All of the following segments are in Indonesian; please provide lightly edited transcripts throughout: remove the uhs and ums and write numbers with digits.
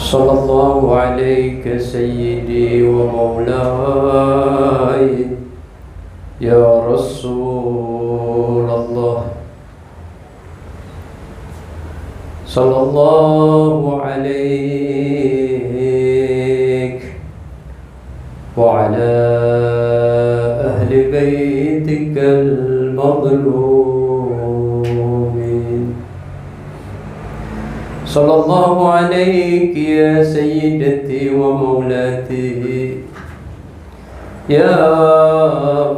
صلى الله عليك سيدي ومولاي يا رسول الله. صلى الله عليك وعلى أهل بيتك المظلومين. صلى الله عليك يا سيدتي ومولاتي يا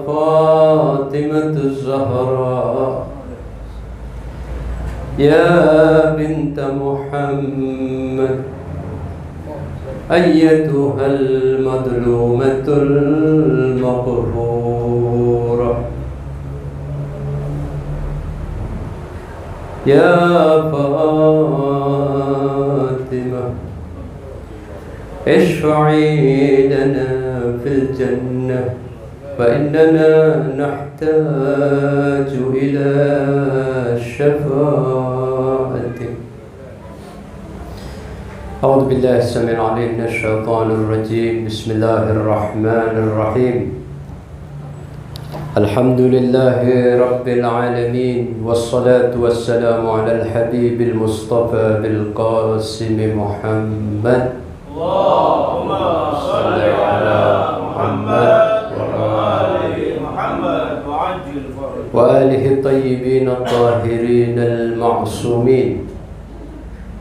فاطمة الزهراء يا بنت محمد أيتها المظلومة المقهورة يا فاطمة اشفعي لنا في الجنة فإننا نحتاج إلى شفاعتك. أعوذ بالله السميع العليم من الشيطان الرجيم. بسم الله الرحمن الرحيم. الحمد لله رب العالمين والصلاة والسلام على الحبيب المصطفى بالقاسم محمد. اللهم صل على محمد وآله الطيبين الطاهرين المعصومين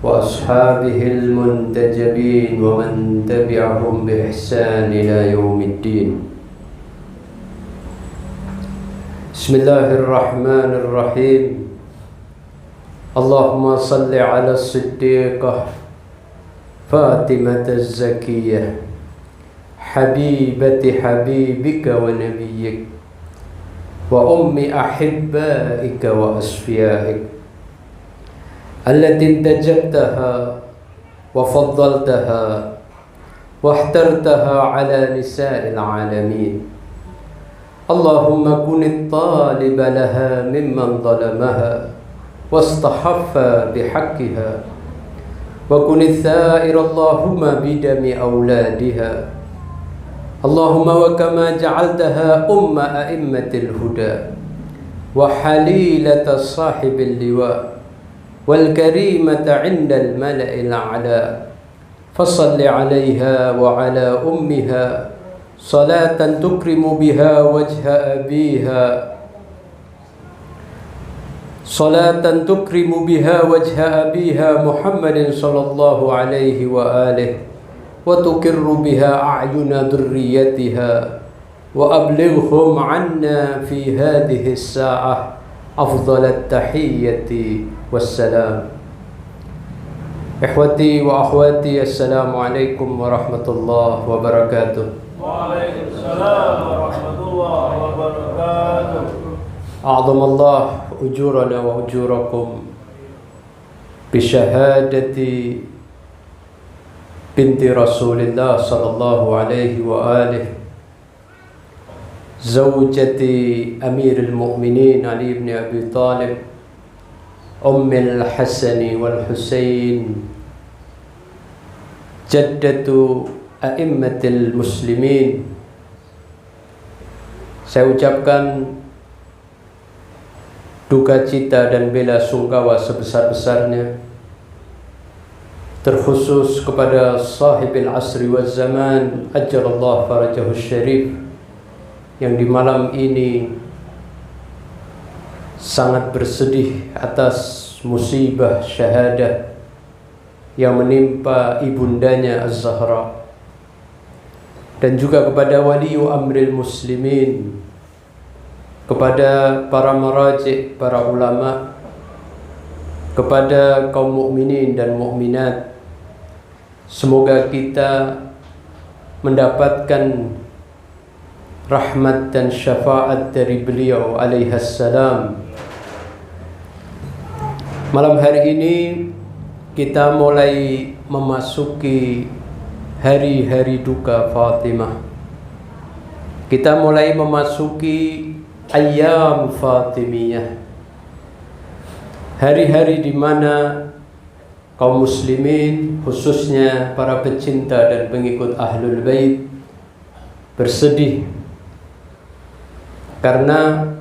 وأصحابه المنتجبين ومن تبعهم بإحسان إلى يوم الدين. بسم الله الرحمن الرحيم. اللهم صل على الصديقة فاطمة الزكية حبيبة حبيبك ونبيك وأم أحبائك وأصفيائك التي انتجبتها وفضلتها واخترتها على نساء العالمين. اللهم كن الطالب لها ممن ظلمها واستحف بحقها وكن الثائر اللهم بدم أولادها. اللهم وكما جعلتها أم أئمة الهدى وحليلة صاحب اللواء والكريمة عند الملأ الأعلى فصل عليها وعلى أمها صلاة تكرم بها وجه أبيها محمد صلى الله عليه وآله وتكر بها أعين ذريتها وأبلغهم عنا في هذه الساعة أفضل التحية والسلام. إخوتي وأخواتي السلام عليكم ورحمة الله وبركاته. وعليكم السلام ورحمة الله وبركاته. أعظم الله أجورنا وأجوركم بشهادة بنت رسول الله صلى الله عليه وآله زوجة أمير المؤمنين علي بن أبي طالب أم الحسن والحسين جدة أئمة المسلمين. Saya ucapkan duka cita dan bela sungkawa sebesar-besarnya terkhusus kepada sahibil asri wal zaman ajjalallahu farajahu syarif yang di malam ini sangat bersedih atas musibah syahadah yang menimpa ibundanya Az-Zahra, dan juga kepada waliyu amril muslimin, kepada para maraji', para ulama, kepada kaum mukminin dan mukminat. Semoga kita mendapatkan rahmat dan syafaat dari beliau alaihassalam. Malam hari ini kita mulai memasuki hari-hari duka Fatimah. Kita mulai memasuki Ayyam Fatimiyah, hari-hari di mana kaum muslimin, khususnya para pecinta dan pengikut Ahlul Bait, bersedih karena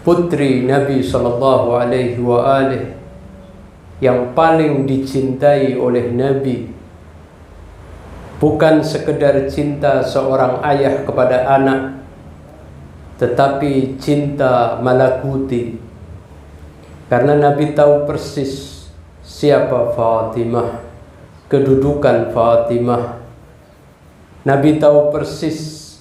putri Nabi sallallahu alaihi wa alihi yang paling dicintai oleh Nabi, bukan sekedar cinta seorang ayah kepada anak, tetapi cinta malakuti. Karena Nabi tahu persis siapa Fatimah, kedudukan Fatimah. Nabi tahu persis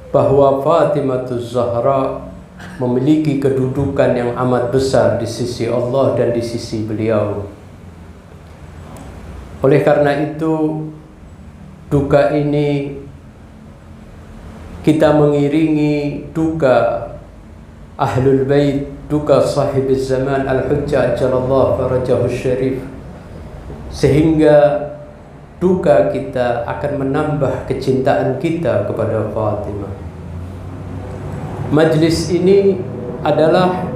bahwa Fatimah Zahra memiliki kedudukan yang amat besar di sisi Allah dan di sisi beliau. Oleh karena itu, duka ini kita mengiringi duka Ahlul Bait, duka sahib zaman Al-Hujjah ajalallahu farajahu syarif, sehingga duka kita akan menambah kecintaan kita kepada Fatimah. Majlis ini adalah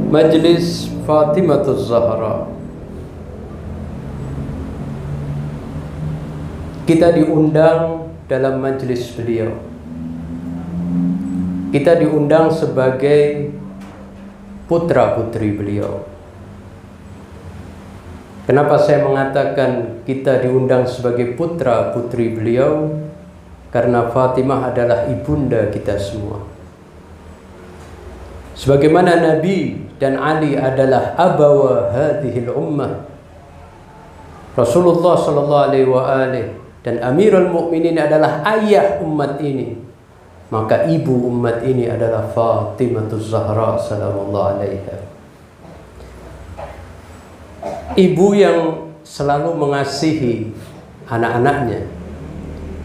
majlis Fatimah Zahra. Kita diundang dalam majlis beliau. Kita diundang sebagai putra-putri beliau. Kenapa saya mengatakan kita diundang sebagai putra-putri beliau? Karena Fatimah adalah ibunda kita semua. Sebagaimana Nabi dan Ali adalah abawa hadhil ummah, Rasulullah sallallahu alaihi wa alihi dan Amirul Mukminin adalah ayah umat ini, maka ibu umat ini adalah Fatimah Zahra sallallahu alaiha. Ibu yang selalu mengasihi anak-anaknya,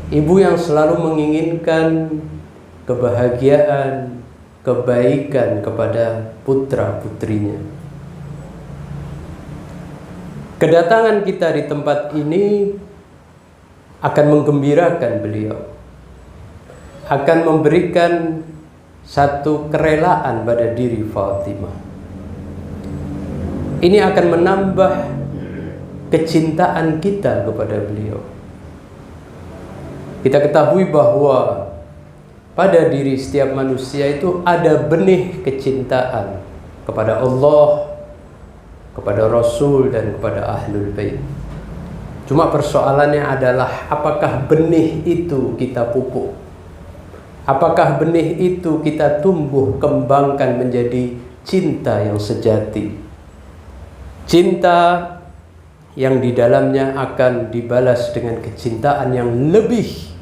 ibu yang selalu menginginkan kebahagiaan, kebaikan kepada putra-putrinya. Kedatangan kita di tempat ini akan menggembirakan beliau, akan memberikan satu kerelaan pada diri Fatimah. Ini akan menambah kecintaan kita kepada beliau. Kita ketahui bahwa pada diri setiap manusia itu ada benih kecintaan kepada Allah, kepada Rasul, dan kepada Ahlul Bait. Cuma persoalannya adalah apakah benih itu kita pupuk? Apakah benih itu kita tumbuh kembangkan menjadi cinta yang sejati? Cinta yang di dalamnya akan dibalas dengan kecintaan yang lebih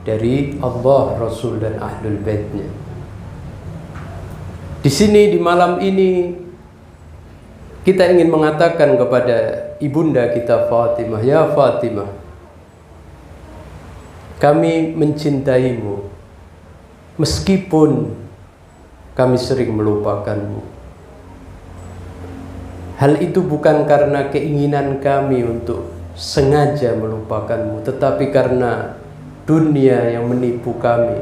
dari Allah, Rasul, dan Ahlul Baitnya. Di sini di malam ini kita ingin mengatakan kepada ibunda kita Fatimah, ya Fatimah, kami mencintaimu meskipun kami sering melupakanmu. Hal itu bukan karena keinginan kami untuk sengaja melupakanmu, tetapi karena dunia yang menipu kami,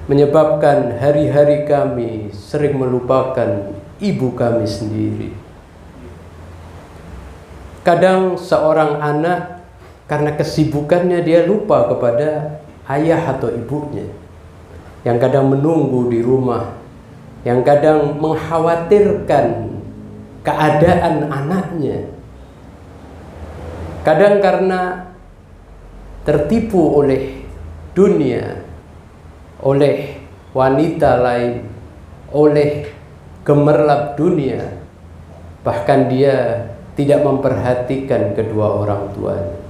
menyebabkan hari-hari kami sering melupakan ibu kami sendiri. Kadang seorang anak karena kesibukannya dia lupa kepada ayah atau ibunya, yang kadang menunggu di rumah, yang kadang mengkhawatirkan keadaan anaknya. Kadang karena tertipu oleh dunia, oleh wanita lain, oleh gemerlap dunia, bahkan dia tidak memperhatikan kedua orang tuanya.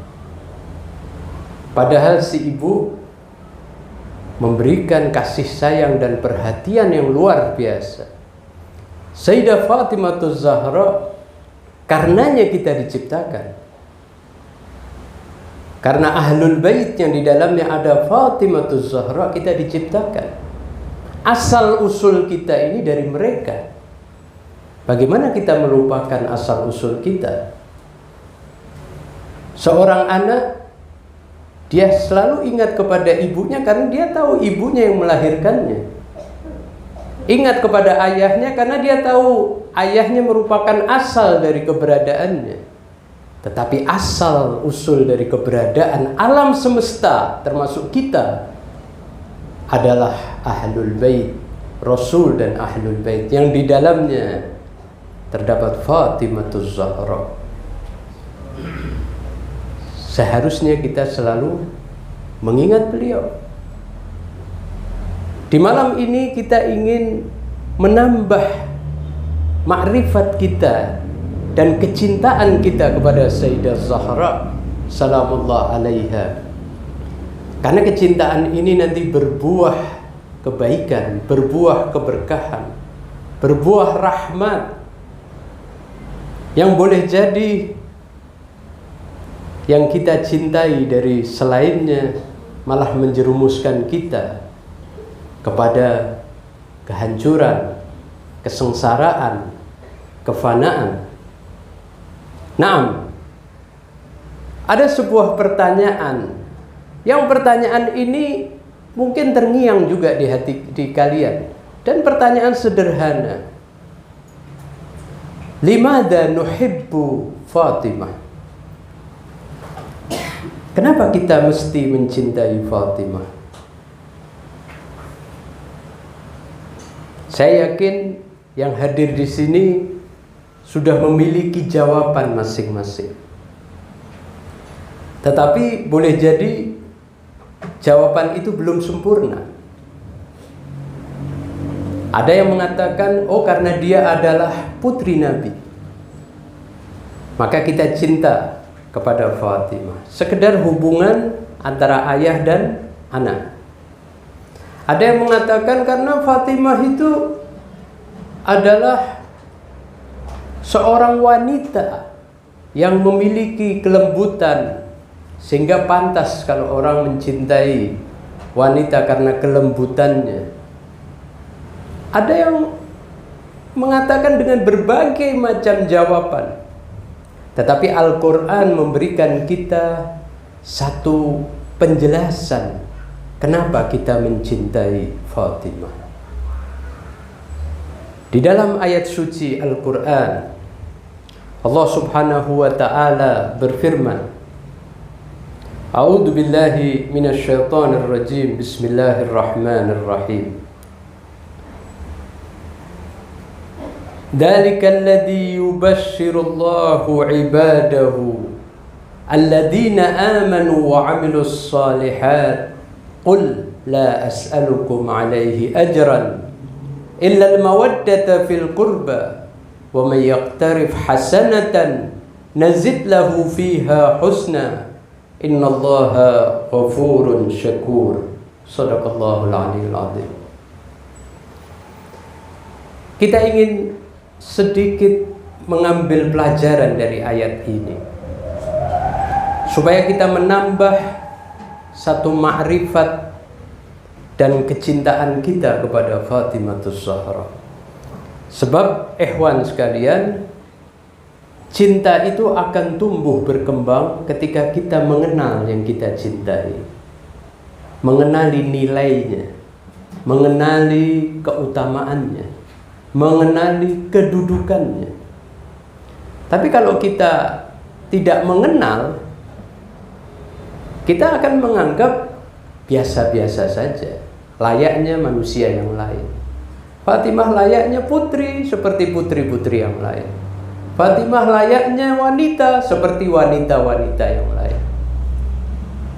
Padahal si ibu memberikan kasih sayang dan perhatian yang luar biasa. Sayyidah Fatimah Zahra, karenanya kita diciptakan. Karena Ahlul Bait yang di dalamnya ada Fatimah Zahra, kita diciptakan. Asal usul kita ini dari mereka. Bagaimana kita melupakan asal usul kita? Seorang anak, dia selalu ingat kepada ibunya karena dia tahu ibunya yang melahirkannya. Ingat kepada ayahnya karena dia tahu ayahnya merupakan asal dari keberadaannya. Tetapi asal usul dari keberadaan alam semesta termasuk kita adalah Ahlul Bait, Rasul dan Ahlul Bait yang di dalamnya terdapat Fatimah Zahra. Seharusnya kita selalu mengingat beliau. Di malam ini kita ingin menambah makrifat kita dan kecintaan kita kepada Sayyidah Zahra salamullah alaiha. Karena kecintaan ini nanti berbuah kebaikan, berbuah keberkahan, berbuah rahmat yang boleh jadi yang kita cintai dari selainnya malah menjerumuskan kita kepada kehancuran, kesengsaraan, kefanaan. Naam, ada sebuah pertanyaan. Yang pertanyaan ini mungkin terngiang juga di hati di kalian. Dan pertanyaan sederhana. Limadha nuhibbu Fatimah? Kenapa kita mesti mencintai Fatimah? Saya yakin yang hadir di sini sudah memiliki jawaban masing-masing. Tetapi boleh jadi jawaban itu belum sempurna. Ada yang mengatakan, oh karena dia adalah putri Nabi, maka kita cinta kepada Fatimah. Sekedar hubungan antara ayah dan anak. Ada yang mengatakan karena Fatimah itu adalah seorang wanita yang memiliki kelembutan, sehingga pantas kalau orang mencintai wanita karena kelembutannya. Ada yang mengatakan dengan berbagai macam jawaban. Tetapi Al-Quran memberikan kita satu penjelasan kenapa kita mencintai Fatimah. Di dalam ayat suci Al-Quran, Allah Subhanahu wa ta'ala berfirman, A'udzu billahi minasyaitonir rajim. Bismillahirrahmanirrahim. Dzalikal ladzi yubashshirullahu 'ibadahu alladzina amanu wa 'amilus shalihat qul la as'alukum 'alaihi ajran illa al-mawaddata fil qurba wa may yaqtarif hasanatan nazid lahu fiha husna innallaha ghafurun syakur. Shadaqallahul 'aliyyul 'azim. Kita ingin sedikit mengambil pelajaran dari ayat ini supaya kita menambah satu makrifat dan kecintaan kita kepada Fatimah Zahra. Sebab ikhwan sekalian, cinta itu akan tumbuh berkembang ketika kita mengenal yang kita cintai, mengenali nilainya, mengenali keutamaannya, mengenali kedudukannya. Tapi kalau kita tidak mengenal, kita akan menganggap biasa-biasa saja, layaknya manusia yang lain. Fatimah layaknya putri seperti putri-putri yang lain. Fatimah layaknya wanita seperti wanita-wanita yang lain.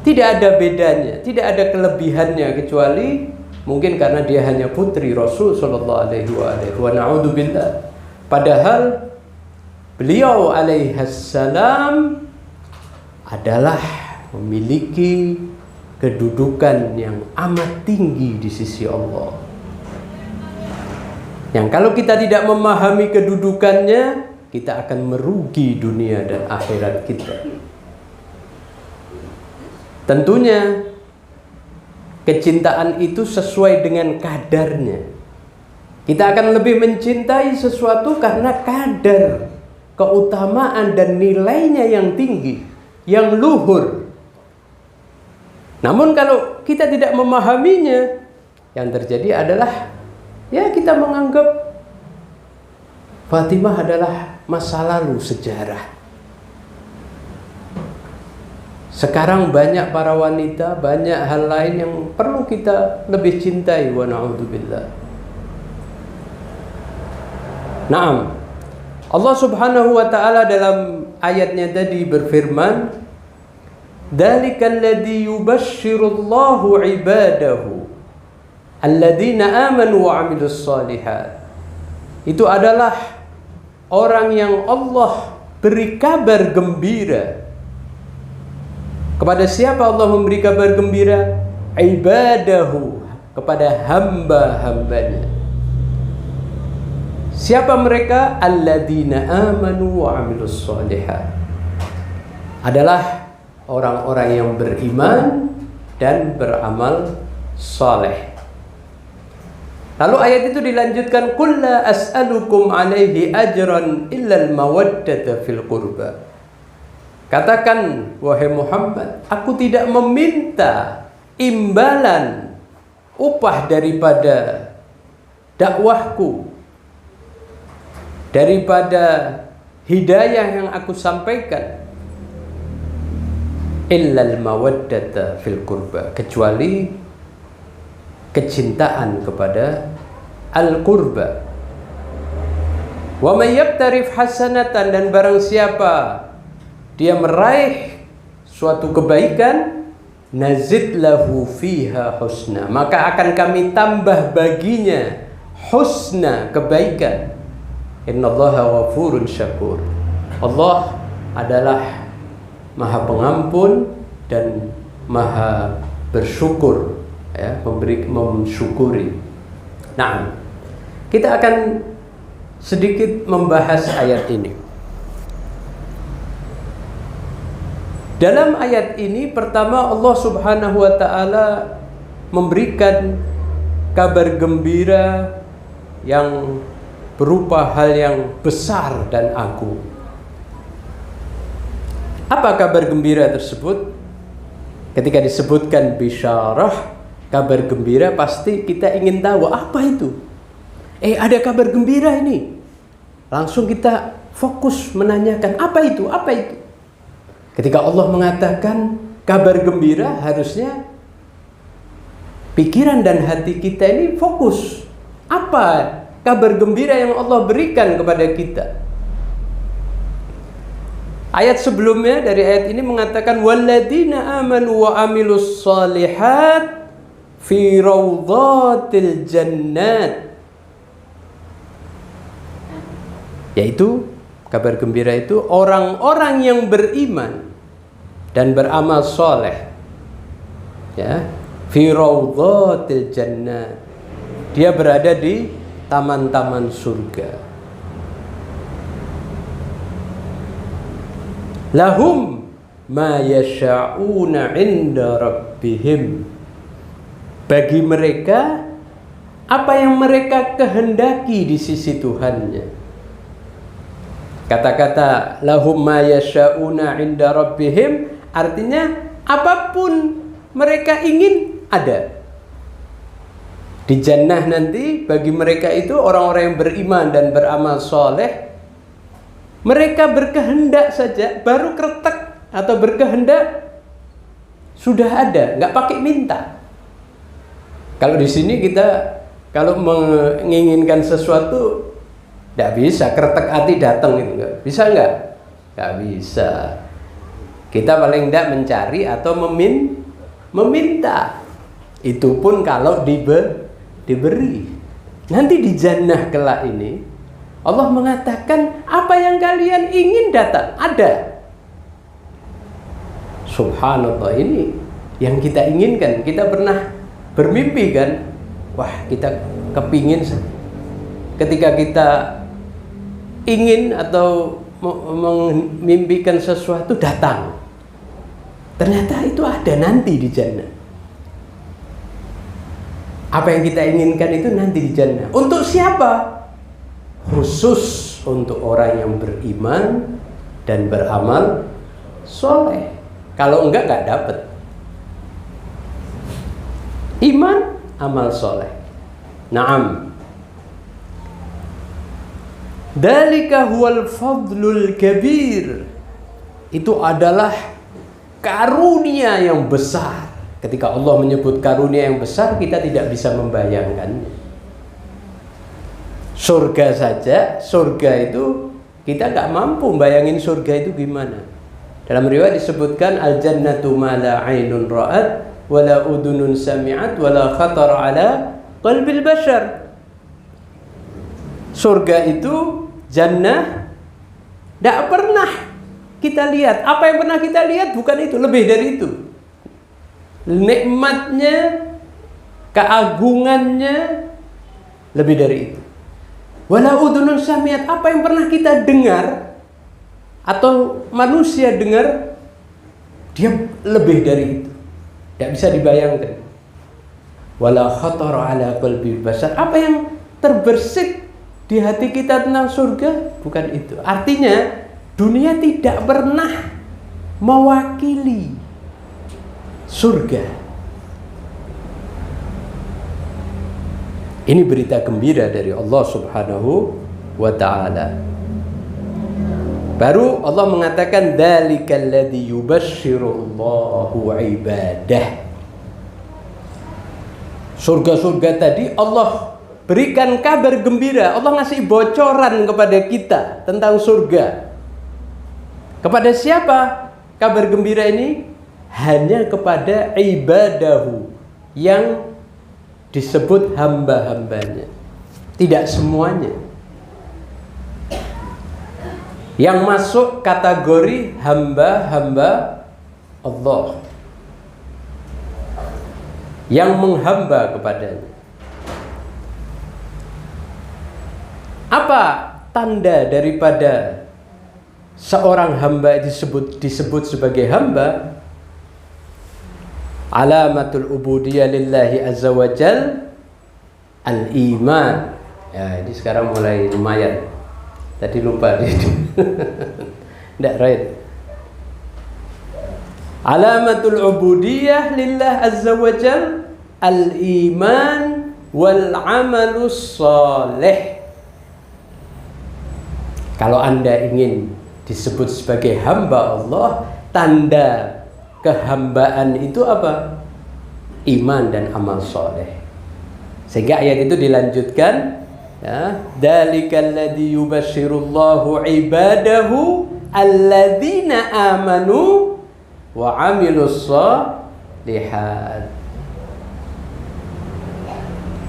Tidak ada bedanya, tidak ada kelebihannya, kecuali mungkin karena dia hanya putri Rasul sallallahu alaihi wa na'udzubillah. Padahal beliau alaihassalam adalah memiliki kedudukan yang amat tinggi di sisi Allah. Yang kalau kita tidak memahami kedudukannya, kita akan merugi dunia dan akhirat kita. Tentunya kecintaan itu sesuai dengan kadarnya. Kita akan lebih mencintai sesuatu karena kadar keutamaan dan nilainya yang tinggi, yang luhur. Namun kalau kita tidak memahaminya, yang terjadi adalah Ya, kita menganggap Fatimah adalah masa lalu, sejarah. Sekarang banyak para wanita, banyak hal lain yang perlu kita lebih cintai, wa na'udzubillah. Naam. Allah Subhanahu wa taala dalam ayatnya tadi berfirman, "Dzalikal ladzi yubasyshirullahu 'ibadahu alladzina amanu wa 'amilus shalihat." Itu adalah orang yang Allah beri kabar gembira. Kepada siapa Allah memberi kabar gembira? Ibadahu, kepada hamba-hambanya. Siapa mereka? Alladzina amanu wa 'amilus shalihat. Adalah orang-orang yang beriman dan beramal saleh. Lalu ayat itu dilanjutkan, "Qul la as'alukum 'alaihi ajran illa al-mawaddata fil qurba." Katakan, wahai Muhammad, aku tidak meminta imbalan, upah daripada dakwahku, daripada hidayah yang aku sampaikan, illal mawaddata fil qurba, kecuali kecintaan kepada al-qurba. Wa may yaqtarif hasanatan, dan barang siapa dia meraih suatu kebaikan, nazid lahu fiha husna, maka akan kami tambah baginya husna, kebaikan. Innallaha ghafurun syakur. Allah adalah Maha Pengampun dan Maha bersyukur, ya, mensyukuri. Nah, kita akan sedikit membahas ayat ini. Dalam ayat ini pertama Allah Subhanahu wa taala memberikan kabar gembira yang berupa hal yang besar dan agung. Apa kabar gembira tersebut? Ketika disebutkan bisyarah, kabar gembira, pasti kita ingin tahu apa itu. Ada kabar gembira ini. Langsung kita fokus menanyakan apa itu? Apa itu? Ketika Allah mengatakan kabar gembira, harusnya pikiran dan hati kita ini fokus. Apa kabar gembira yang Allah berikan kepada kita? Ayat sebelumnya dari ayat ini mengatakan, walladzina amanu wa amilus shalihat fi raudhatil jannat. Yaitu kabar gembira itu orang-orang yang beriman dan beramal soleh, ya, fi raudhatil jannat, dia berada di taman-taman surga. Lahum ma yasha'una 'inda rabbihim, bagi mereka apa yang mereka kehendaki di sisi Tuhannya. Kata-kata lahum ma yasha'una 'inda rabbihim artinya apapun mereka ingin ada. Di jannah nanti bagi mereka itu orang-orang yang beriman dan beramal soleh, mereka berkehendak saja, baru kretek atau berkehendak sudah ada, nggak pakai minta. Kalau di sini kita kalau menginginkan sesuatu nggak bisa, kretek hati datang gitu, nggak bisa, nggak bisa. Kita paling tidak mencari atau meminta. Itu pun kalau diberi. Nanti di jannah kelak ini Allah mengatakan apa yang kalian ingin datang, ada. Subhanallah, ini yang kita inginkan. Kita pernah bermimpi kan, wah kita kepingin ketika kita ingin atau memimpikan sesuatu datang. Ternyata itu ada nanti di jannah. Apa yang kita inginkan itu nanti di jannah. Untuk siapa? Khusus untuk orang yang beriman dan beramal soleh. Kalau enggak dapat. Iman, amal soleh. Naam. Dzalika huwal fadlul kabir. Itu adalah karunia yang besar. Ketika Allah menyebut karunia yang besar, kita tidak bisa membayangkannya. Surga saja, surga itu kita nggak mampu bayangin surga itu gimana. Dalam riwayat disebutkan al-jannatu ma la 'ainun ra'at wa la udhunun sami'at wa la khatara 'ala qalbil bashar. Surga itu jannah tidak pernah kita lihat. Apa yang pernah kita lihat bukan itu, lebih dari itu. Nikmatnya, keagungannya lebih dari itu. Wala udhunun sami'at, apa yang pernah kita dengar atau manusia dengar, dia lebih dari itu. Tidak bisa dibayangkan. Wala khatara 'ala qalbil bashar, apa yang terbersit di hati kita tentang surga bukan itu. Artinya dunia tidak pernah mewakili surga. Ini berita gembira dari Allah Subhanahu wa ta'ala. Baru Allah mengatakan dzalikal ladzi yubasyshirullahu ibadah. Surga-surga tadi Allah berikan kabar gembira. Allah ngasih bocoran kepada kita tentang surga. Kepada siapa kabar gembira ini? Hanya kepada ibadahu, yang disebut hamba-hambanya. Tidak semuanya. Yang masuk kategori hamba-hamba Allah, yang menghamba kepadanya. Apa tanda daripada seorang hamba disebut sebagai hamba? Alamatul ubudiyah lillahi azza wa jal al-iman. Ya, ini sekarang mulai lumayan. Tadi lupa itu. Tidak right. Alamatul ubudiyah lillah azza wa jal al-iman wal amalus salih. Kalau Anda ingin disebut sebagai hamba Allah, tanda kehambaan itu apa? Iman dan amal soleh. Sehingga ayat itu dilanjutkan, ya, dzalikal ladzi yubasyshirullahu ibadahu alladzina amanu wa 'amilus shalihat.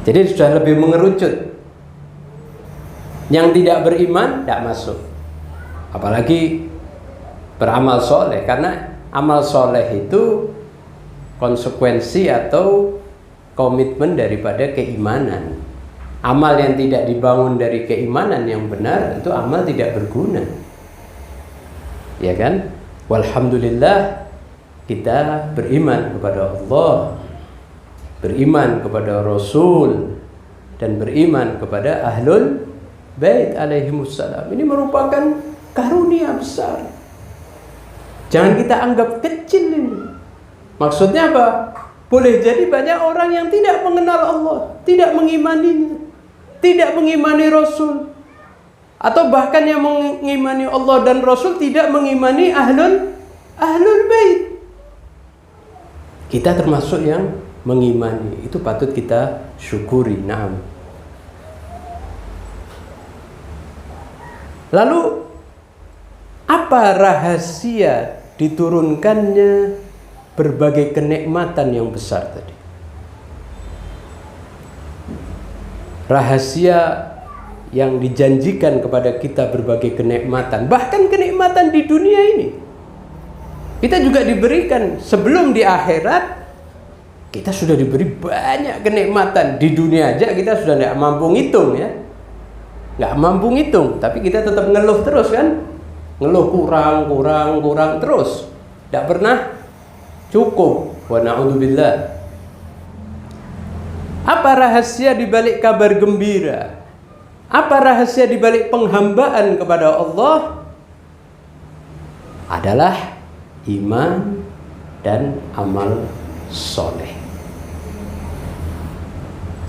Jadi sudah lebih mengerucut. Yang tidak beriman tidak masuk, apalagi beramal soleh, karena amal soleh itu konsekuensi atau komitmen daripada keimanan. Amal yang tidak dibangun dari keimanan yang benar itu amal tidak berguna, ya kan? Walhamdulillah kita beriman kepada Allah, beriman kepada Rasul, dan beriman kepada Ahlul Bait alaihimussalam. Ini merupakan karunia besar. Jangan kita anggap kecil ini. Maksudnya apa? Boleh jadi banyak orang yang tidak mengenal Allah, tidak mengimaninya, tidak mengimani Rasul, atau bahkan yang mengimani Allah dan Rasul tidak mengimani Ahlul Bait. Kita termasuk yang mengimani. Itu patut kita syukuri. Naam. Lalu apa rahasia diturunkannya berbagai kenikmatan yang besar tadi? Rahasia yang dijanjikan kepada kita berbagai kenikmatan, bahkan kenikmatan di dunia ini. Kita juga diberikan sebelum di akhirat, kita sudah diberi banyak kenikmatan. Di dunia aja kita sudah tidak mampu ngitung, ya. Nggak mampu ngitung, tapi kita tetap ngeluh terus kan? Ngeluh kurang terus. Tidak pernah cukup. Wa na'udzubillah. Apa rahasia di balik kabar gembira? Apa rahasia di balik penghambaan kepada Allah? Adalah iman dan amal soleh.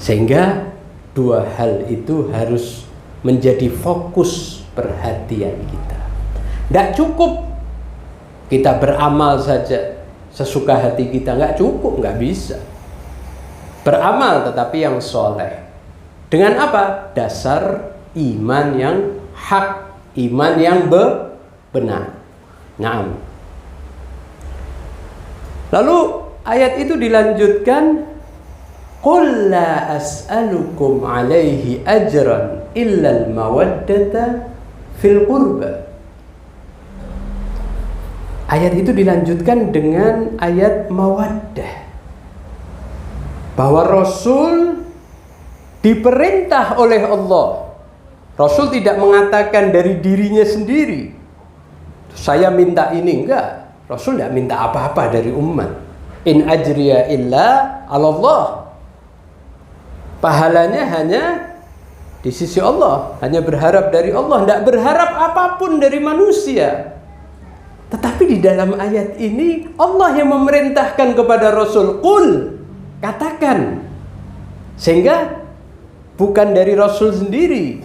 Sehingga dua hal itu harus menjadi fokus perhatian kita. Tidak cukup kita beramal saja sesuka hati kita, nggak cukup, nggak bisa. Beramal tetapi yang soleh. Dengan apa? Dasar iman yang hak, iman yang benar. Naam. Lalu ayat itu dilanjutkan, qul la as'alukum alaihi ajran illa al-mawaddata fil qurba. Ayat itu dilanjutkan dengan ayat mawaddah, bahwa Rasul diperintah oleh Allah. Rasul tidak mengatakan dari dirinya sendiri, saya minta ini, enggak. Rasul tidak minta apa-apa dari umat. In ajriya illa 'ala Allah. Pahalanya hanya di sisi Allah, hanya berharap dari Allah, tidak berharap apapun dari manusia. Tetapi di dalam ayat ini Allah yang memerintahkan kepada Rasul, qul, katakan. Sehingga bukan dari Rasul sendiri,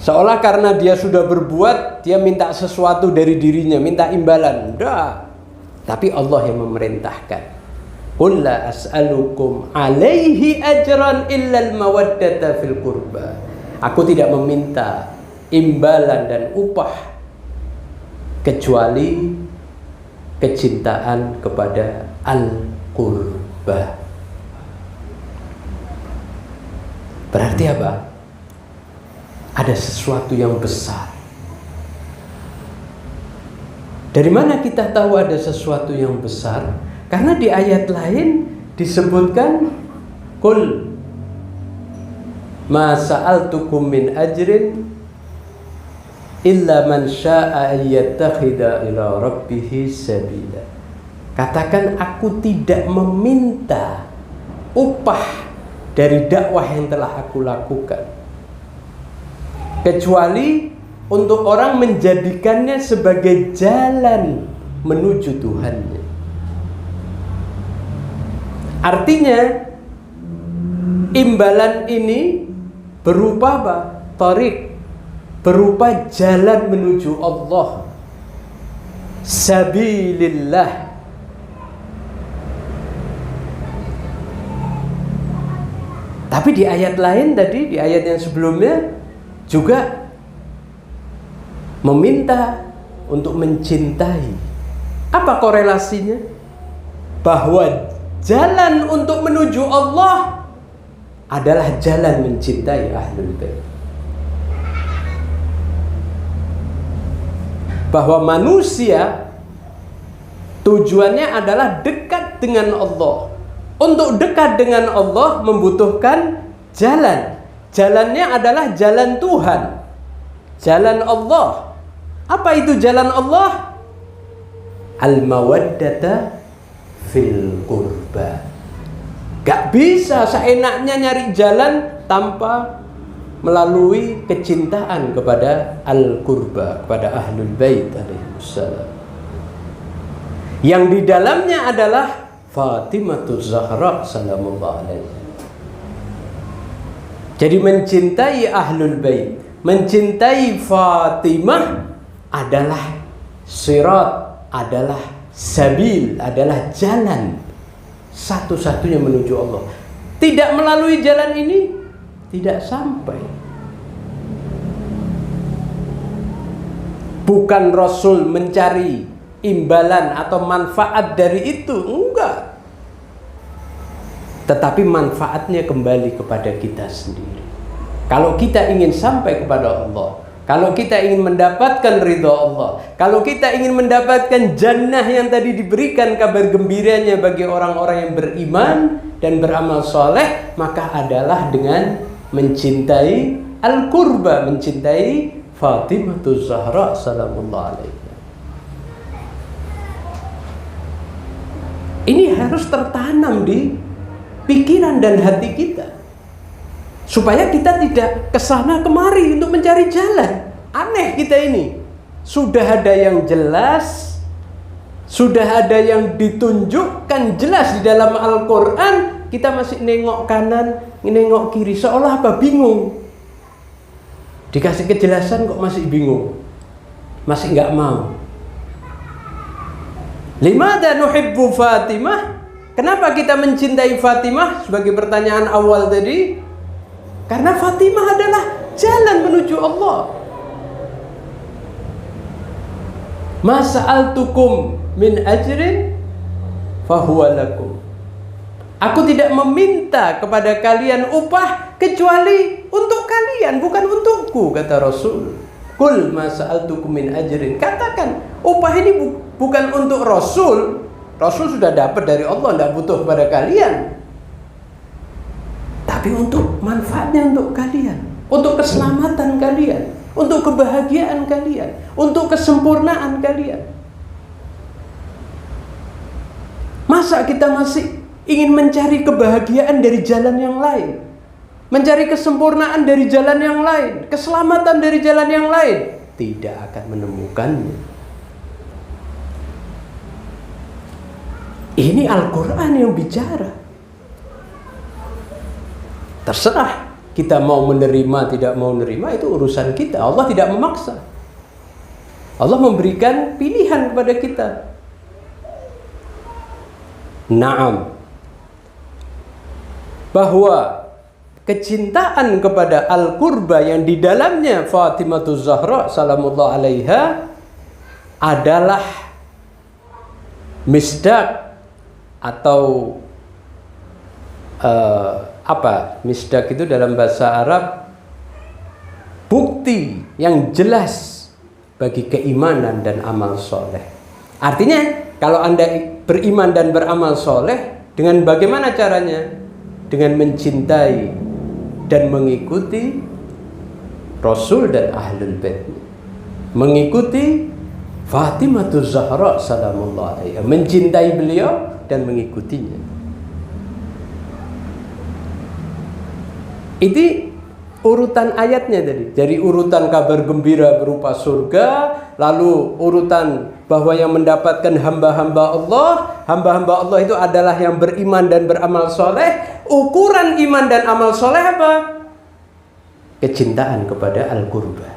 seolah karena dia sudah berbuat, dia minta sesuatu dari dirinya, minta imbalan. Enggak. Tapi Allah yang memerintahkan. Qul la as'alukum alaihi ajran illa al-mawaddata fil qurba. Aku tidak meminta imbalan dan upah kecuali kecintaan kepada al-qurba. Berarti apa? Ada sesuatu yang besar. Dari mana kita tahu ada sesuatu yang besar? Karena di ayat lain disebutkan, qul ma sa'altukum min ajrin illa man syaa'a yattakhidha ila rabbih sabila. Katakan, aku tidak meminta upah dari dakwah yang telah aku lakukan, kecuali untuk orang menjadikannya sebagai jalan menuju Tuhannya. Artinya imbalan ini berupa apa? Tariq, berupa jalan menuju Allah, sabilillah. Tapi di ayat lain tadi, di ayat yang sebelumnya juga meminta untuk mencintai. Apa korelasinya? Bahwa jalan untuk menuju Allah adalah jalan mencintai Ahlul Bait. Bahwa manusia tujuannya adalah dekat dengan Allah. Untuk dekat dengan Allah membutuhkan jalan. Jalannya adalah jalan Tuhan, jalan Allah. Apa itu jalan Allah? Al-mawaddata fil qurba. Gak bisa seenaknya nyari jalan tanpa melalui kecintaan kepada al-qurba, kepada Ahlul Bait alaihissalam. Yang di dalamnya adalah Fatimatul Zahra salamullah alaiha. Jadi mencintai Ahlul Bait, mencintai Fatimah adalah sirat, adalah sabil, adalah jalan satu-satunya menuju Allah. Tidak melalui jalan ini tidak sampai. Bukan Rasul mencari imbalan atau manfaat dari itu, enggak. Tetapi manfaatnya kembali kepada kita sendiri. Kalau kita ingin sampai kepada Allah, kalau kita ingin mendapatkan ridha Allah, kalau kita ingin mendapatkan jannah yang tadi diberikan kabar gembiranya bagi orang-orang yang beriman dan beramal soleh, maka adalah dengan mencintai al-qurba, mencintai Fatimatul Zahra salamullah alaiha. Ini harus tertanam di pikiran dan hati kita, supaya kita tidak kesana kemari untuk mencari jalan. Aneh kita ini. Sudah ada yang jelas, sudah ada yang ditunjukkan jelas di dalam Al-Quran, kita masih nengok kanan, nengok kiri, seolah apa? Bingung. Dikasih kejelasan kok masih bingung, masih nggak mau. Limadha nuhibbu Fatimah? Kenapa kita mencintai Fatimah? Sebagai pertanyaan awal tadi, karena Fatimah adalah jalan menuju Allah. Ma sa'altukum min ajrin fahuwa lakum. Aku tidak meminta kepada kalian upah kecuali untuk kalian, bukan untukku, kata Rasul. Qul ma sa'altukum min ajrin. Katakan, upah ini bukan untuk Rasul. Rasul sudah dapat dari Allah, tidak butuh kepada kalian. Tapi untuk manfaatnya untuk kalian, untuk keselamatan kalian, untuk kebahagiaan kalian, untuk kesempurnaan kalian. Masa kita masih ingin mencari kebahagiaan dari jalan yang lain, mencari kesempurnaan dari jalan yang lain, keselamatan dari jalan yang lain? Tidak akan menemukannya. Ini Al-Quran yang bicara. Terserah kita mau menerima, tidak mau menerima, itu urusan kita. Allah tidak memaksa. Allah memberikan pilihan kepada kita. Naam, bahwa kecintaan kepada Al-Qurba yang di dalamnya Fatimah Zahra salamullah alaiha adalah misdak atau misdak itu dalam bahasa Arab bukti yang jelas bagi keimanan dan amal soleh. Artinya kalau Anda beriman dan beramal soleh, dengan bagaimana caranya? Dengan mencintai dan mengikuti Rasul dan Ahlul Bait, mengikuti Fatimah Zahra salamullah alaiha, mencintai beliau dan mengikutinya. Ini urutan ayatnya tadi. Dari urutan kabar gembira berupa surga, lalu urutan bahwa yang mendapatkan hamba-hamba Allah itu adalah yang beriman dan beramal soleh. Ukuran iman dan amal soleh apa? Kecintaan kepada Al-Qurba,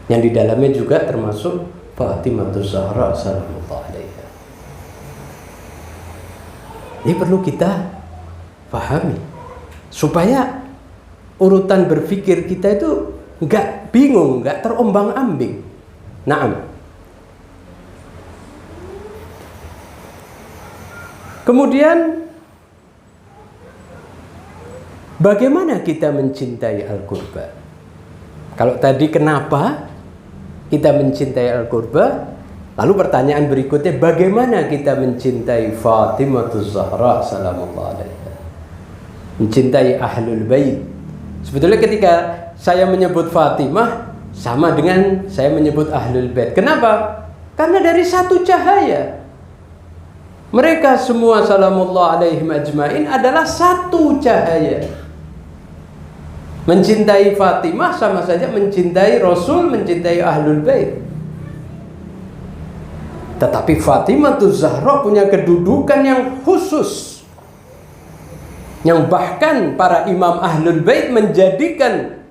yang di dalamnya juga termasuk Fatimah Zahra salamullah alaiha. Ini perlu kita pahami supaya urutan berpikir kita itu nggak bingung, nggak terombang-ambing. Naam. Kemudian bagaimana kita mencintai Al-Qurba? Kalau tadi kenapa kita mencintai Al-Qurba, lalu pertanyaan berikutnya, bagaimana kita mencintai Fatimah Zahra salamullah alaiha, mencintai Ahlul Bait? Sebetulnya ketika saya menyebut Fatimah sama dengan saya menyebut Ahlul Bait. Kenapa? Karena dari satu cahaya. Mereka semua salamullah alaihim ajmain adalah satu cahaya. Mencintai Fatimah sama saja mencintai Rasul, mencintai Ahlul Bait. Tetapi Fatimah Zahra punya kedudukan yang khusus, yang bahkan para imam Ahlul Bait menjadikan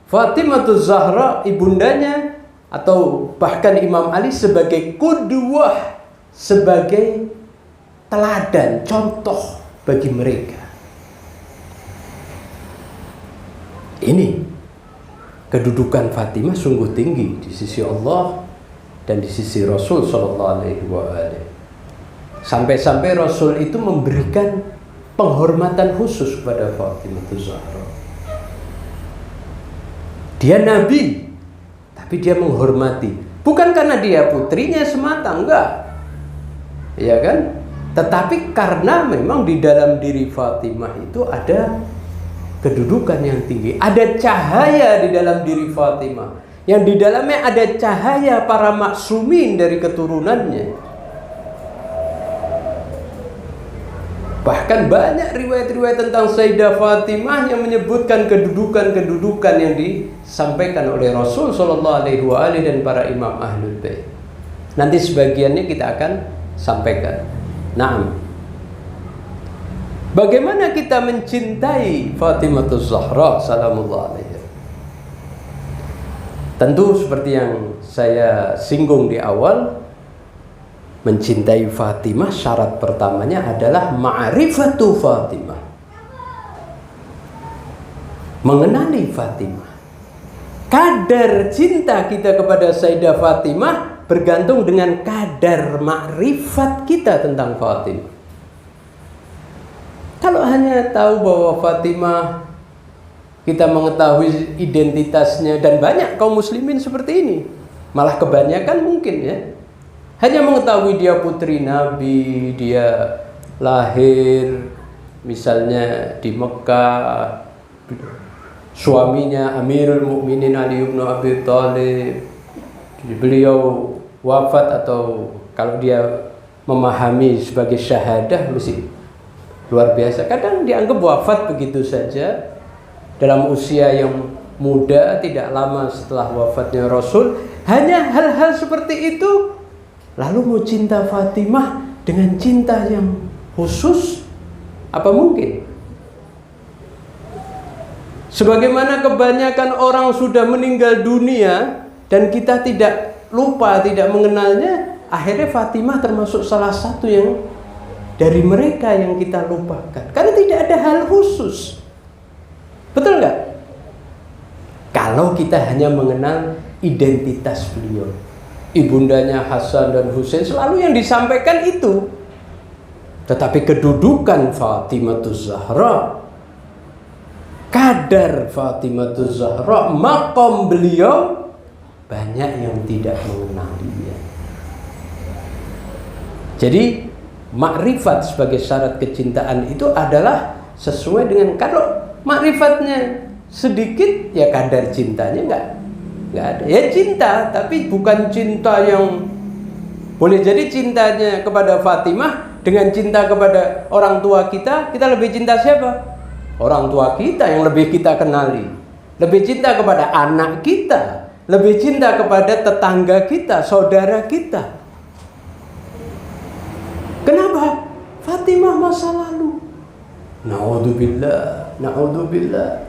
Fatimah Zahra ibundanya atau bahkan Imam Ali sebagai qudwah, sebagai teladan, contoh bagi mereka. Ini kedudukan Fatimah sungguh tinggi di sisi Allah dan di sisi Rasul sallallahu alaihi wasallam. Sampai-sampai Rasul itu memberikan penghormatan khusus kepada Fatimah Zahra. Dia nabi, tapi dia menghormati. Bukan karena dia putrinya semata, enggak. Ya kan? Tetapi karena memang di dalam diri Fatimah itu ada kedudukan yang tinggi, ada cahaya di dalam diri Fatimah, yang di dalamnya ada cahaya para maksumin dari keturunannya. Bahkan banyak riwayat-riwayat tentang Sayyidah Fatimah yang menyebutkan kedudukan-kedudukan yang disampaikan oleh Rasul sallallahu alaihi wasallam dan para imam Ahlul Bait. Nanti sebagiannya kita akan sampaikan. Naam. Bagaimana kita mencintai Fatimah Zahra salamullah alaiha? Tentu seperti yang saya singgung di awal, mencintai Fatimah syarat pertamanya adalah ma'rifatu Fatimah, mengenali Fatimah. Kadar cinta kita kepada Sayyidah Fatimah bergantung dengan kadar makrifat kita tentang Fatimah. Kalau hanya tahu bahwa Fatimah, kita mengetahui identitasnya, dan banyak kaum muslimin seperti ini, malah kebanyakan mungkin ya, hanya mengetahui dia putri Nabi, dia lahir misalnya di Mekah, suaminya Amirul Mukminin Ali bin Abi Thalib, beliau wafat, atau kalau dia memahami sebagai syahadah mesti luar biasa. Kadang dianggap wafat begitu saja dalam usia yang muda, tidak lama setelah wafatnya Rasul. Hanya hal-hal seperti itu, lalu mau cinta Fatimah dengan cinta yang khusus, apa mungkin? Sebagaimana kebanyakan orang sudah meninggal dunia dan kita tidak lupa, tidak mengenalnya, akhirnya Fatimah termasuk salah satu yang dari mereka yang kita lupakan, karena tidak ada hal khusus. Betul nggak? Kalau kita hanya mengenal identitas beliau, ibundanya Hasan dan Husain, selalu yang disampaikan itu. Tetapi kedudukan Fatimahuz Zahra, kadar Fatimahuz Zahra, maqam beliau, banyak yang tidak mengenalinya. Jadi makrifat sebagai syarat kecintaan itu adalah sesuai dengan, kalau makrifatnya sedikit ya kadar cintanya nggak ada. Ya cinta, tapi bukan cinta yang, boleh jadi cintanya kepada Fatimah dengan cinta kepada orang tua kita lebih cinta siapa? Orang tua kita yang lebih kita kenali. Lebih cinta kepada anak kita, lebih cinta kepada tetangga kita, saudara kita. Kenapa? Fatimah masa lalu. Na'udzubillah, na'udzubillah.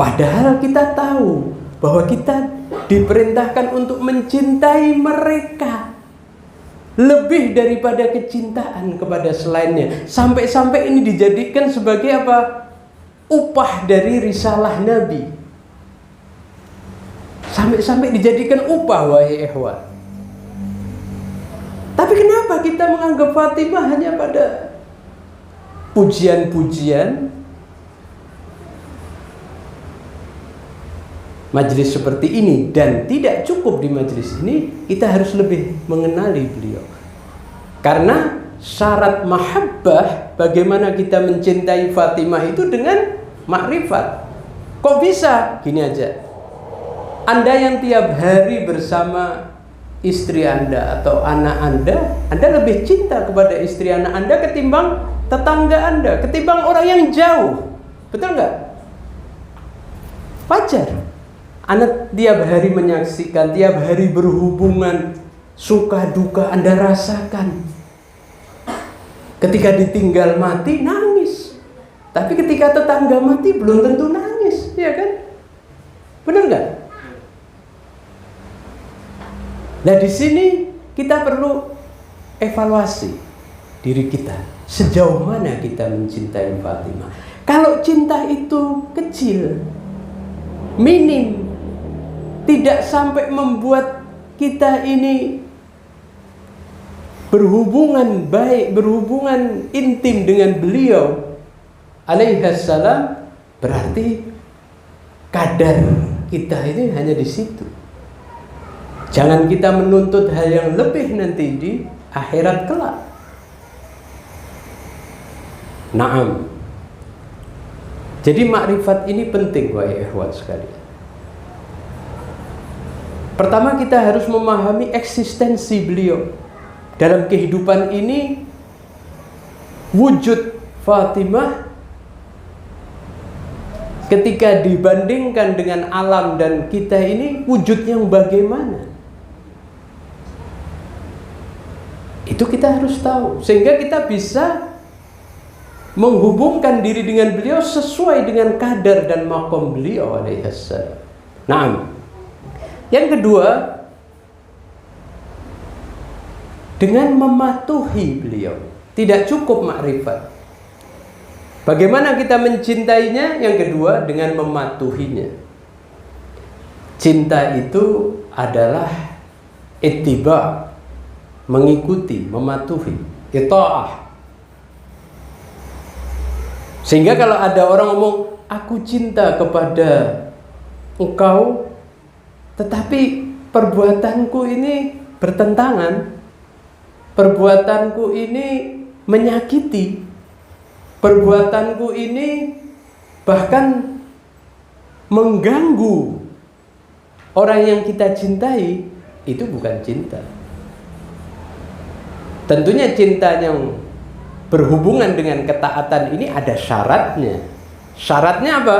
Padahal kita tahu bahwa kita diperintahkan untuk mencintai mereka lebih daripada kecintaan kepada selainnya. Sampai-sampai ini dijadikan sebagai apa? Upah dari risalah Nabi. Sampai-sampai dijadikan upah, wahai ikhwan. Tapi kenapa kita menganggap Fatimah hanya pada pujian-pujian? Majelis seperti ini, dan tidak cukup di majelis ini, kita harus lebih mengenali beliau. Karena syarat mahabbah, bagaimana kita mencintai Fatimah itu dengan makrifat. Kok bisa? Gini aja. Anda yang tiap hari bersama istri Anda atau anak Anda lebih cinta kepada istri anak Anda ketimbang tetangga Anda, ketimbang orang yang jauh. Betul nggak? Wajar. Anda tiap hari menyaksikan, tiap hari berhubungan, suka duka Anda rasakan. Ketika ditinggal mati, nangis. Tapi ketika tetangga mati, belum tentu nangis, ya kan? Benar nggak? Nah, di sini kita perlu evaluasi diri kita. Sejauh mana kita mencintai Fatimah? Kalau cinta itu kecil, minim, tidak sampai membuat kita ini berhubungan baik, berhubungan intim dengan beliau alaihissalam, berarti kadar kita ini hanya di situ. Jangan kita menuntut hal yang lebih nanti di akhirat kelak. Naam. Jadi makrifat ini penting, wahai ikhwan sekalian. Pertama, kita harus memahami eksistensi beliau dalam kehidupan ini. Wujud Fatimah ketika dibandingkan dengan alam dan kita ini, wujud yang bagaimana? Itu kita harus tahu, sehingga kita bisa menghubungkan diri dengan beliau sesuai dengan kadar dan maqam beliau alaihissalam. Naam. Yang kedua, dengan mematuhi beliau. Tidak cukup makrifat. Bagaimana kita mencintainya? Yang kedua, dengan mematuhinya. Cinta itu adalah ittiba, mengikuti, mematuhi, ita'ah. Sehingga kalau ada orang ngomong, aku cinta kepada engkau, tetapi perbuatanku ini bertentangan, perbuatanku ini menyakiti, perbuatanku ini bahkan mengganggu orang yang kita cintai, itu bukan cinta. Tentunya cinta yang berhubungan dengan ketaatan ini ada syaratnya. Syaratnya apa?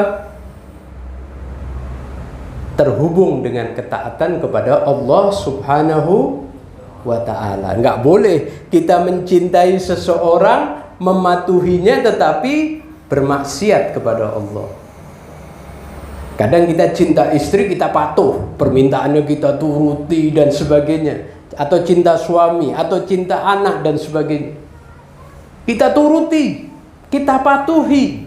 Terhubung dengan ketaatan kepada Allah Subhanahu wa ta'ala. Enggak boleh kita mencintai seseorang, mematuhinya tetapi bermaksiat kepada Allah. Kadang kita cinta istri, kita patuh, permintaannya kita turuti dan sebagainya. Atau cinta suami, atau cinta anak dan sebagainya. Kita turuti, kita patuhi.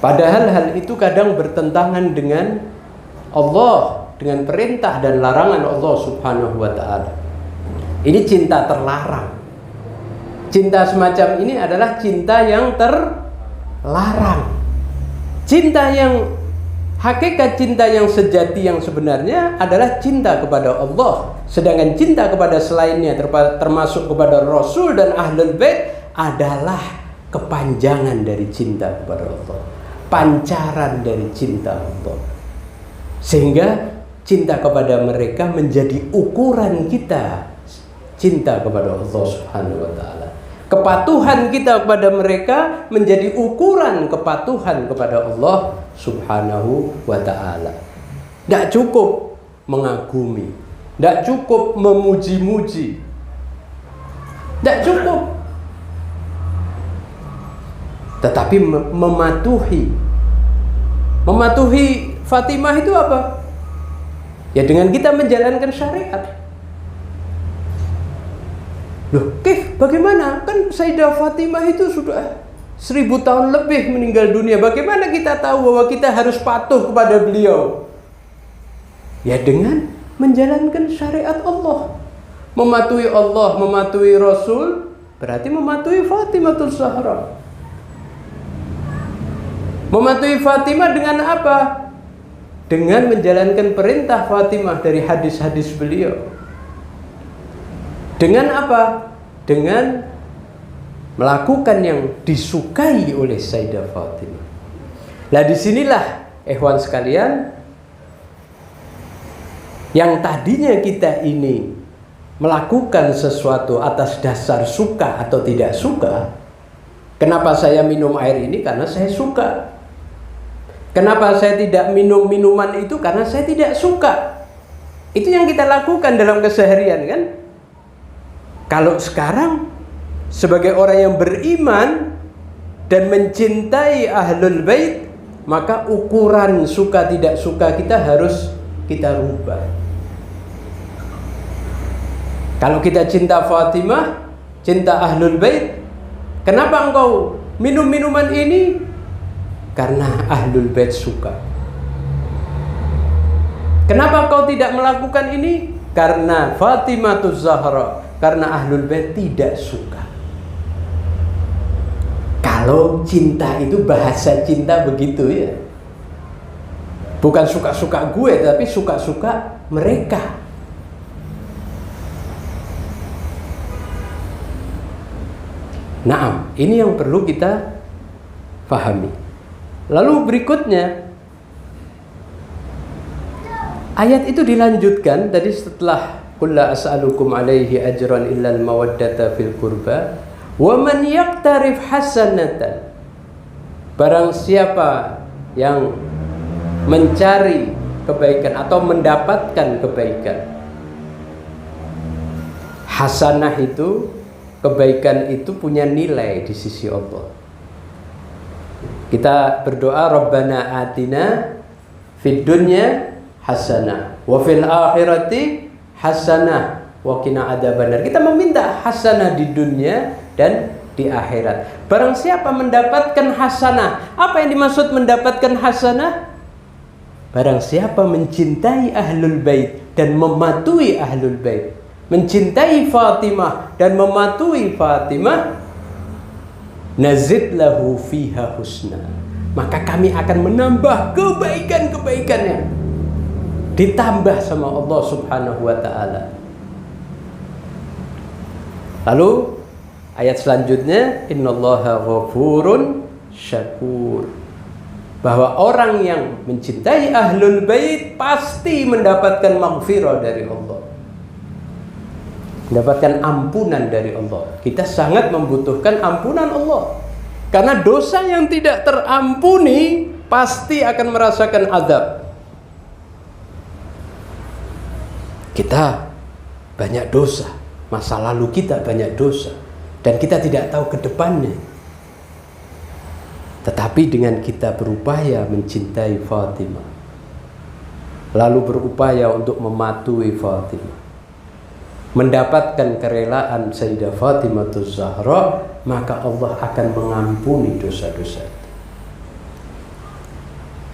Padahal hal itu kadang bertentangan dengan Allah, dengan perintah dan larangan Allah Subhanahu wa ta'ala. Ini cinta terlarang. Cinta semacam ini adalah cinta yang terlarang. Cinta yang hakikat, cinta yang sejati, yang sebenarnya adalah cinta kepada Allah. Sedangkan cinta kepada selainnya, termasuk kepada Rasul dan Ahlul Bait, adalah kepanjangan dari cinta kepada Allah, pancaran dari cinta Allah. Sehingga cinta kepada mereka menjadi ukuran kita cinta kepada Allah Subhanahu wa ta'ala. Kepatuhan kita kepada mereka menjadi ukuran kepatuhan kepada Allah Subhanahu wa ta'ala. Tidak cukup mengagumi, tidak cukup memuji-muji, tidak cukup, tetapi mematuhi. Mematuhi Fatimah itu apa? Ya dengan kita menjalankan syariat. Loh, bagaimana? Kan Sayyidah Fatimah itu sudah 1000 tahun lebih meninggal dunia. Bagaimana kita tahu bahwa kita harus patuh kepada beliau? Ya dengan menjalankan syariat Allah. Mematuhi Allah, mematuhi Rasul, berarti mematuhi Fatimatul Zahra. Mematuhi Fatimah dengan apa? Dengan menjalankan perintah Fatimah dari hadis-hadis beliau. Dengan apa? Dengan melakukan yang disukai oleh Sayyidah Fatimah. Nah disinilah ikhwan sekalian, yang tadinya kita ini melakukan sesuatu atas dasar suka atau tidak suka. Kenapa saya minum air ini? Karena saya suka. Kenapa saya tidak minum minuman itu? Karena saya tidak suka. Itu yang kita lakukan dalam keseharian, kan? Kalau sekarang sebagai orang yang beriman dan mencintai Ahlul Bait, maka ukuran suka tidak suka kita harus kita rubah. Kalau kita cinta Fatimah, cinta Ahlul Bait, kenapa engkau minum minuman ini? Karena Ahlul Bait suka. Kenapa kau tidak melakukan ini? Karena Fatimatul Zahra, karena Ahlul Bait tidak suka. Kalau cinta itu bahasa cinta begitu ya. Bukan suka-suka gue, tapi suka-suka mereka. Nah, ini yang perlu kita pahami. Lalu berikutnya, ayat itu dilanjutkan tadi setelah qul la as'alukum alaihi ajran illa al-mawaddata fil qurba wa man yaqtarif hasanatan. Barang siapa yang mencari kebaikan atau mendapatkan kebaikan. Hasanah itu kebaikan itu punya nilai di sisi Allah. Kita berdoa, Rabbana atina fid dunya hasanah wa fil akhirati hasanah wa qina adzabannar. Kita meminta hasanah di dunia dan di akhirat. Barang siapa mendapatkan hasanah, apa yang dimaksud mendapatkan hasanah? Barang siapa mencintai ahlul bait dan mematuhi ahlul bait, mencintai Fatimah dan mematuhi Fatimah, nazid lahu fiha husna, maka kami akan menambah kebaikan-kebaikannya, ditambah sama Allah Subhanahu wa ta'ala. Lalu ayat selanjutnya, innallaha ghafurun syakur, bahwa orang yang mencintai ahlul bait pasti mendapatkan maghfirah dari Allah, mendapatkan ampunan dari Allah. Kita sangat membutuhkan ampunan Allah, karena dosa yang tidak terampuni pasti akan merasakan azab. Kita banyak dosa, masa lalu kita banyak dosa, dan kita tidak tahu ke depannya. Tetapi dengan kita berupaya mencintai Fatimah, lalu berupaya untuk mematuhi Fatimah, mendapatkan kerelaan Sayyidah Fatimah Zahra, maka Allah akan mengampuni dosa-dosa.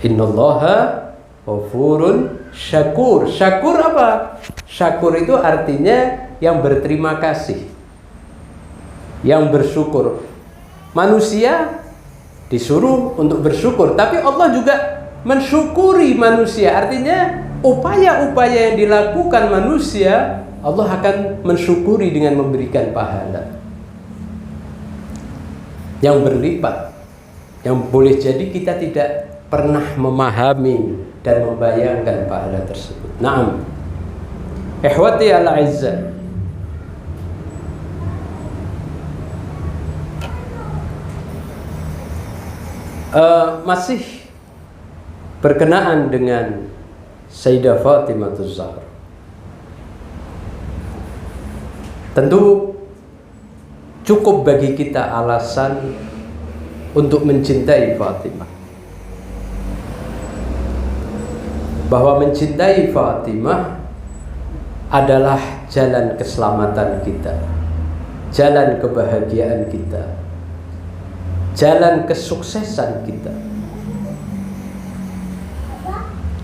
Innallaha ghafurun syakur. Syakur apa? Syakur itu artinya yang berterima kasih, yang bersyukur. Manusia disuruh untuk bersyukur, tapi Allah juga mensyukuri manusia. Artinya upaya-upaya yang dilakukan manusia, Allah akan mensyukuri dengan memberikan pahala yang berlipat, yang boleh jadi kita tidak pernah memahami dan membayangkan pahala tersebut. Naam, ikhwati al-a'izzah, masih berkenaan dengan Sayyidah Fatimah Zahra. Tentu cukup bagi kita alasan untuk mencintai Fatimah, bahwa mencintai Fatimah adalah jalan keselamatan kita, jalan kebahagiaan kita, jalan kesuksesan kita.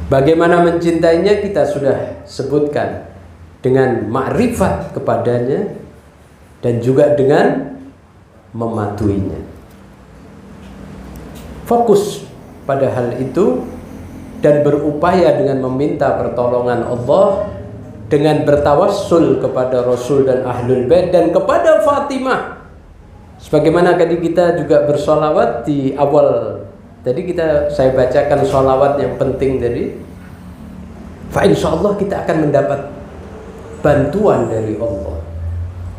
Bagaimana mencintainya kita sudah sebutkan, dengan makrifat kepadanya dan juga dengan mematuhinya. Fokus pada hal itu dan berupaya dengan meminta pertolongan Allah, dengan bertawassul kepada Rasul dan Ahlul Bait dan kepada Fatimah. Sebagaimana tadi kita juga bersolawat di awal tadi, saya bacakan solawat yang penting tadi. Fa insyaallah kita akan mendapat bantuan dari Allah.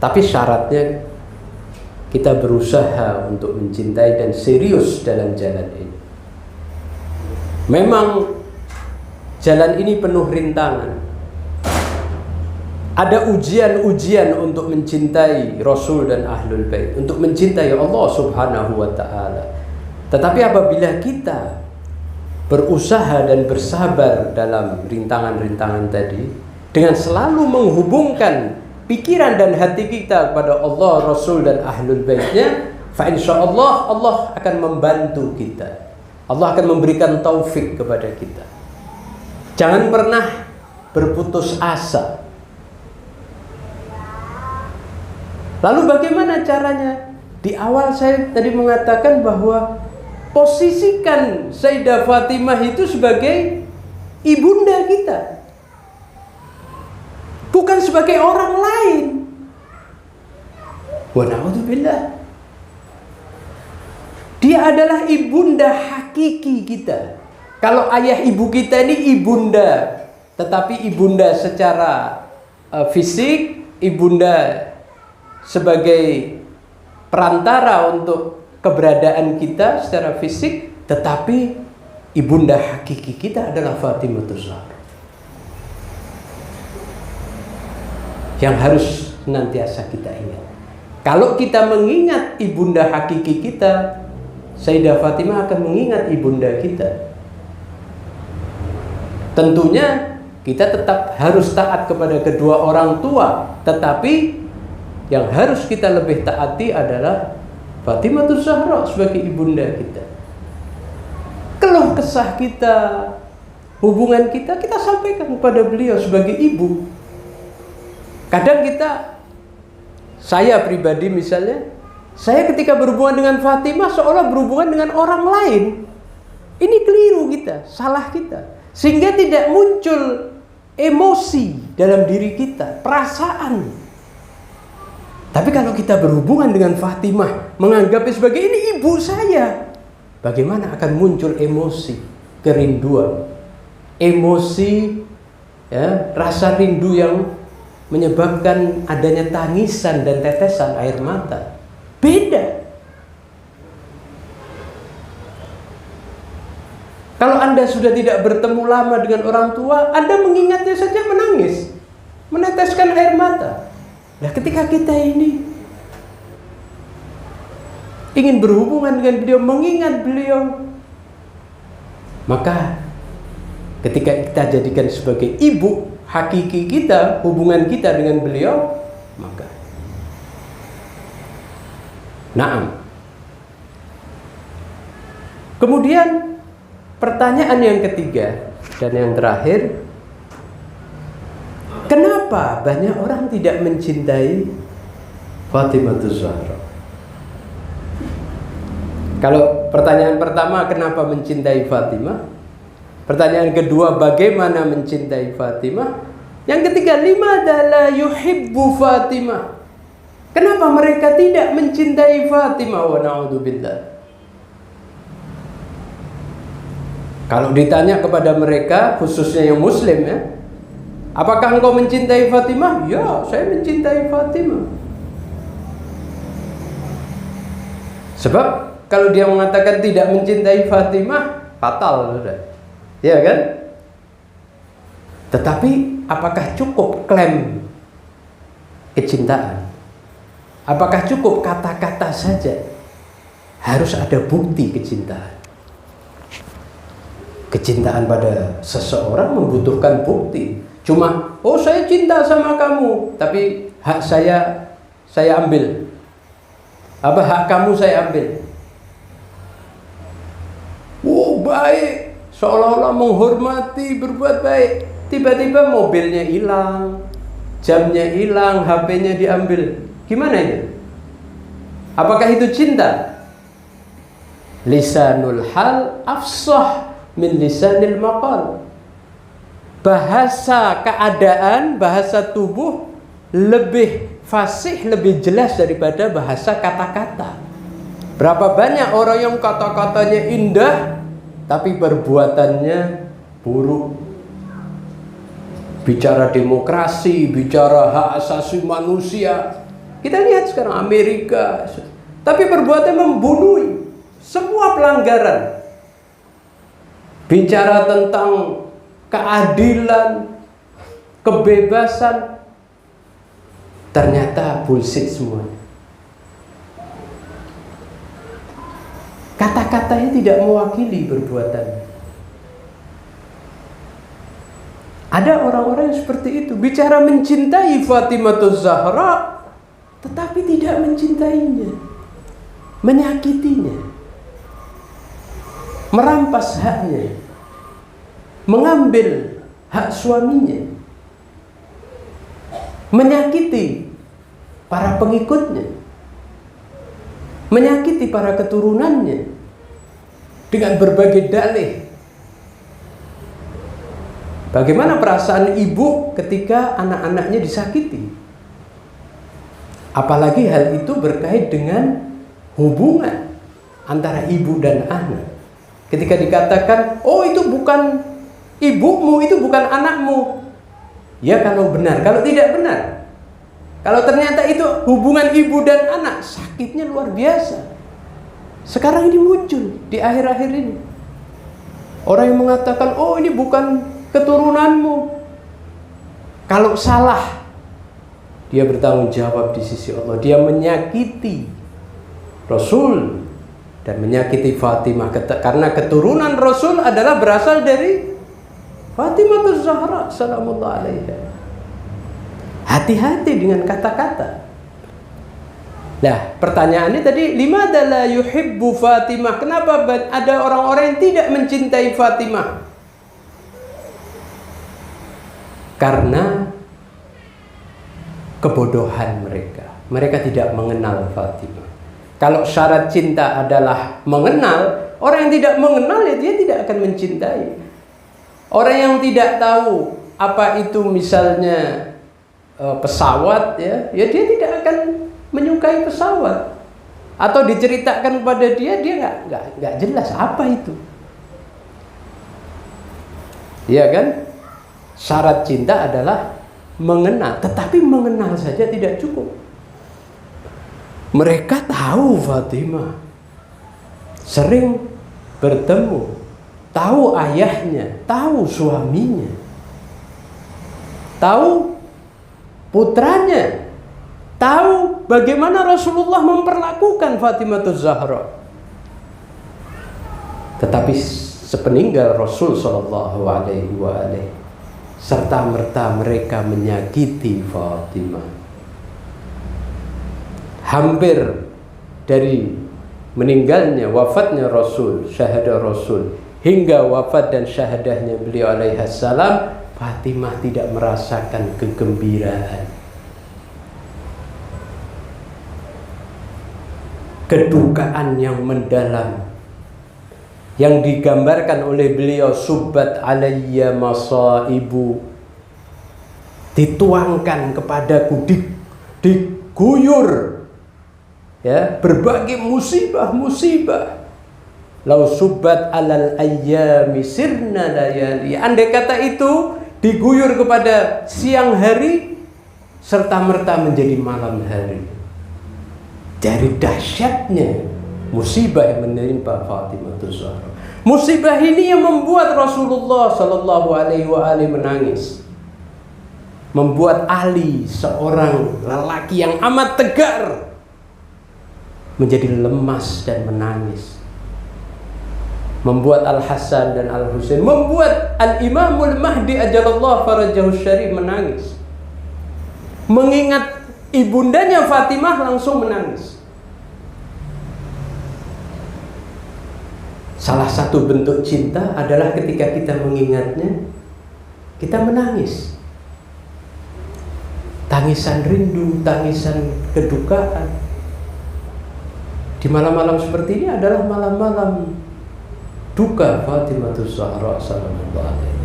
Tapi syaratnya kita berusaha untuk mencintai dan serius dalam jalan ini. Memang jalan ini penuh rintangan. Ada ujian-ujian untuk mencintai Rasul dan Ahlul Bait, untuk mencintai Allah Subhanahu wa ta'ala. Tetapi apabila kita berusaha dan bersabar dalam rintangan-rintangan tadi, dengan selalu menghubungkan pikiran dan hati kita kepada Allah, Rasul dan Ahlul Baitnya, fa insyaallah Allah akan membantu kita. Allah akan memberikan taufik kepada kita. Jangan pernah berputus asa. Lalu bagaimana caranya? Di awal saya tadi mengatakan bahwa posisikan Sayyidah Fatimah itu sebagai ibunda kita, bukan sebagai orang lain. Wa na'udzubillah. Dia adalah ibunda hakiki kita. Kalau ayah ibu kita ini ibunda, tetapi ibunda secara fisik, ibunda sebagai perantara untuk keberadaan kita secara fisik, tetapi ibunda hakiki kita adalah Fatimah Zahra, yang harus senantiasa kita ingat. Kalau kita mengingat ibunda hakiki kita, Sayyidah Fatimah akan mengingat ibunda kita. Tentunya kita tetap harus taat kepada kedua orang tua, tetapi yang harus kita lebih taati adalah Fatimah Zahra sebagai ibunda kita. Keluh kesah kita, hubungan kita sampaikan kepada beliau sebagai ibu. Kadang saya pribadi misalnya, saya ketika berhubungan dengan Fatimah seolah berhubungan dengan orang lain. Ini keliru kita, salah kita. Sehingga tidak muncul emosi dalam diri kita, perasaan. Tapi kalau kita berhubungan dengan Fatimah, menganggapnya sebagai ini ibu saya, bagaimana akan muncul emosi, kerinduan, emosi, ya, rasa rindu yang menyebabkan adanya tangisan dan tetesan air mata. Beda. Kalau Anda sudah tidak bertemu lama dengan orang tua, Anda mengingatnya saja menangis, meneteskan air mata. Nah, ketika kita ini ingin berhubungan dengan beliau, mengingat beliau, maka ketika kita jadikan sebagai ibu hakiki kita, hubungan kita dengan beliau, maka na'am. Kemudian pertanyaan yang ketiga dan yang terakhir, kenapa banyak orang tidak mencintai Fatimah Zahra? Kalau pertanyaan pertama, kenapa mencintai Fatimah? Pertanyaan kedua, bagaimana mencintai Fatimah? Yang ketiga, limadza la yuhibbu Fatimah? Kenapa mereka tidak mencintai Fatimah? Wa na'udzubillah. Kalau ditanya kepada mereka, khususnya yang muslim ya, apakah engkau mencintai Fatimah? Ya, saya mencintai Fatimah. Sebab kalau dia mengatakan tidak mencintai Fatimah, fatal sudah. Ya kan? Tetapi apakah cukup klaim kecintaan? Apakah cukup kata-kata saja? Harus ada bukti kecintaan. Kecintaan pada seseorang membutuhkan bukti. Cuma, oh saya cinta sama kamu, tapi hak saya ambil. Apa hak kamu saya ambil? Oh baik, seolah-olah menghormati, berbuat baik. Tiba-tiba mobilnya hilang, jamnya hilang, HP-nya diambil. Gimana itu? Apakah itu cinta? Lisanul hal afsah min lisanil maqal. Bahasa keadaan, bahasa tubuh lebih fasih, lebih jelas daripada bahasa kata-kata. Berapa banyak orang yang kata-katanya indah tapi perbuatannya buruk. Bicara demokrasi, bicara hak asasi manusia. Kita lihat sekarang Amerika, tapi perbuatannya membunuh, semua pelanggaran. Bicara tentang keadilan, kebebasan, ternyata bullshit semuanya. Kata-katanya tidak mewakili perbuatannya. Ada orang-orang yang seperti itu, bicara mencintai Fatimah Zahra, tetapi tidak mencintainya, menyakitinya, merampas haknya, mengambil hak suaminya, menyakiti para pengikutnya, menyakiti para keturunannya dengan berbagai dalih. Bagaimana perasaan ibu ketika anak-anaknya disakiti? Apalagi hal itu berkait dengan hubungan antara ibu dan anak. Ketika dikatakan, oh itu bukan ibumu, itu bukan anakmu. Ya kalau benar, kalau tidak benar. Kalau ternyata itu hubungan ibu dan anak, sakitnya luar biasa. Sekarang ini muncul di akhir-akhir ini. Orang yang mengatakan, oh ini bukan keturunanmu. Kalau salah, dia bertanggung jawab di sisi Allah. Dia menyakiti Rasul dan menyakiti Fatimah, karena keturunan Rasul adalah berasal dari Fatimah Az-Zahra salamullah alaiha. Hati-hati dengan kata-kata. Nah, pertanyaannya tadi, limadza la yuhibbu Fatimah? Kenapa ada orang-orang yang tidak mencintai Fatimah? Karena kebodohan mereka. Mereka tidak mengenal Fatimah. Kalau syarat cinta adalah mengenal, orang yang tidak mengenal ya dia tidak akan mencintai. Orang yang tidak tahu apa itu misalnya pesawat, ya dia tidak akan menyukai pesawat. Atau diceritakan kepada dia nggak jelas apa itu. Iya kan? Syarat cinta adalah mengenal, tetapi mengenal saja tidak cukup. Mereka tahu Fatimah, sering bertemu, tahu ayahnya, tahu suaminya, tahu putranya, tahu bagaimana Rasulullah memperlakukan Fatimah Az-Zahra. Tetapi sepeninggal Rasul Shallallahu Alaihi Wasallam, serta merta mereka menyakiti Fatimah. Hampir dari meninggalnya, wafatnya Rasul, syahadah Rasul, hingga wafat dan syahadahnya beliau alaihissalam, Fatimah tidak merasakan kegembiraan. Kedukaan yang mendalam yang digambarkan oleh beliau, subbat alayya masaibu, dituangkan kepadaku, diguyur ya berbagai musibah-musibah. Lau subbat alal ayyami sirna layali, andai kata itu diguyur kepada siang hari, serta merta menjadi malam hari. Dari dahsyatnya musibah yang menimpa Fatimah Az-Zahra. Musibah ini yang membuat Rasulullah Shallallahu Alaihi Wasallam menangis, membuat Ali, seorang lelaki yang amat tegar, menjadi lemas dan menangis, membuat Al-Hasan dan Al-Husain, membuat Al-Imamul Mahdi ajalallah farajahu syarif menangis, mengingat ibundanya Fatimah langsung menangis. Salah satu bentuk cinta adalah ketika kita mengingatnya, kita menangis. Tangisan rindu, tangisan kedukaan. Di malam-malam seperti ini adalah malam-malam duka Fatimah Az-Zahra sallallahu alaihi.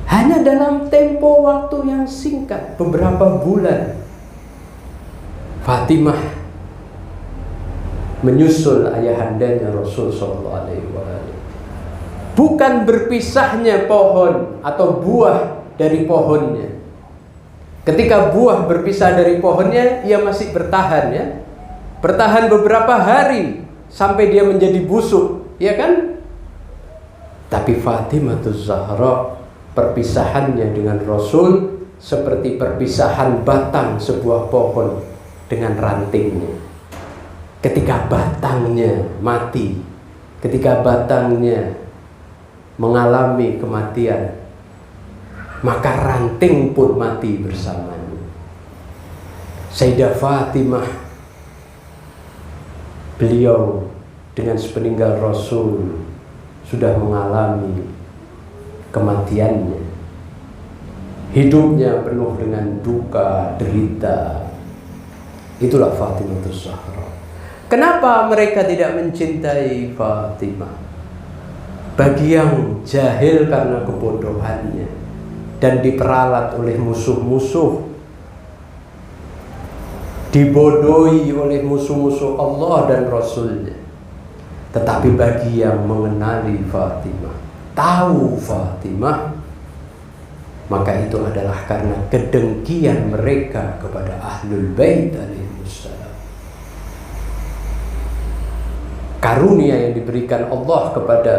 Hanya dalam tempo waktu yang singkat, beberapa bulan, Fatimah menyusul ayahandanya Rasul sallallahu alaihi wasallam. Bukan berpisahnya pohon atau buah dari pohonnya. Ketika buah berpisah dari pohonnya, ia masih bertahan ya. Bertahan beberapa hari sampai dia menjadi busuk, ya kan? Tapi Fatimah Az-Zahra, perpisahannya dengan Rasul seperti perpisahan batang sebuah pohon dengan rantingnya. Ketika batangnya mati, ketika batangnya mengalami kematian, maka ranting pun mati bersamanya. Sayyidah Fatimah, beliau dengan sepeninggal Rasul sudah mengalami kematiannya. Hidupnya penuh dengan duka, derita. Itulah Fatimah Az-Zahra. Kenapa mereka tidak mencintai Fatimah? Bagi yang jahil karena kebodohannya dan diperalat oleh musuh-musuh, dibodohi oleh musuh-musuh Allah dan Rasulnya. Tetapi bagi yang mengenali Fatimah, tahu Fatimah, maka itu adalah karena kedengkian mereka kepada Ahlul Bait alaihissalam. Karunia yang diberikan Allah kepada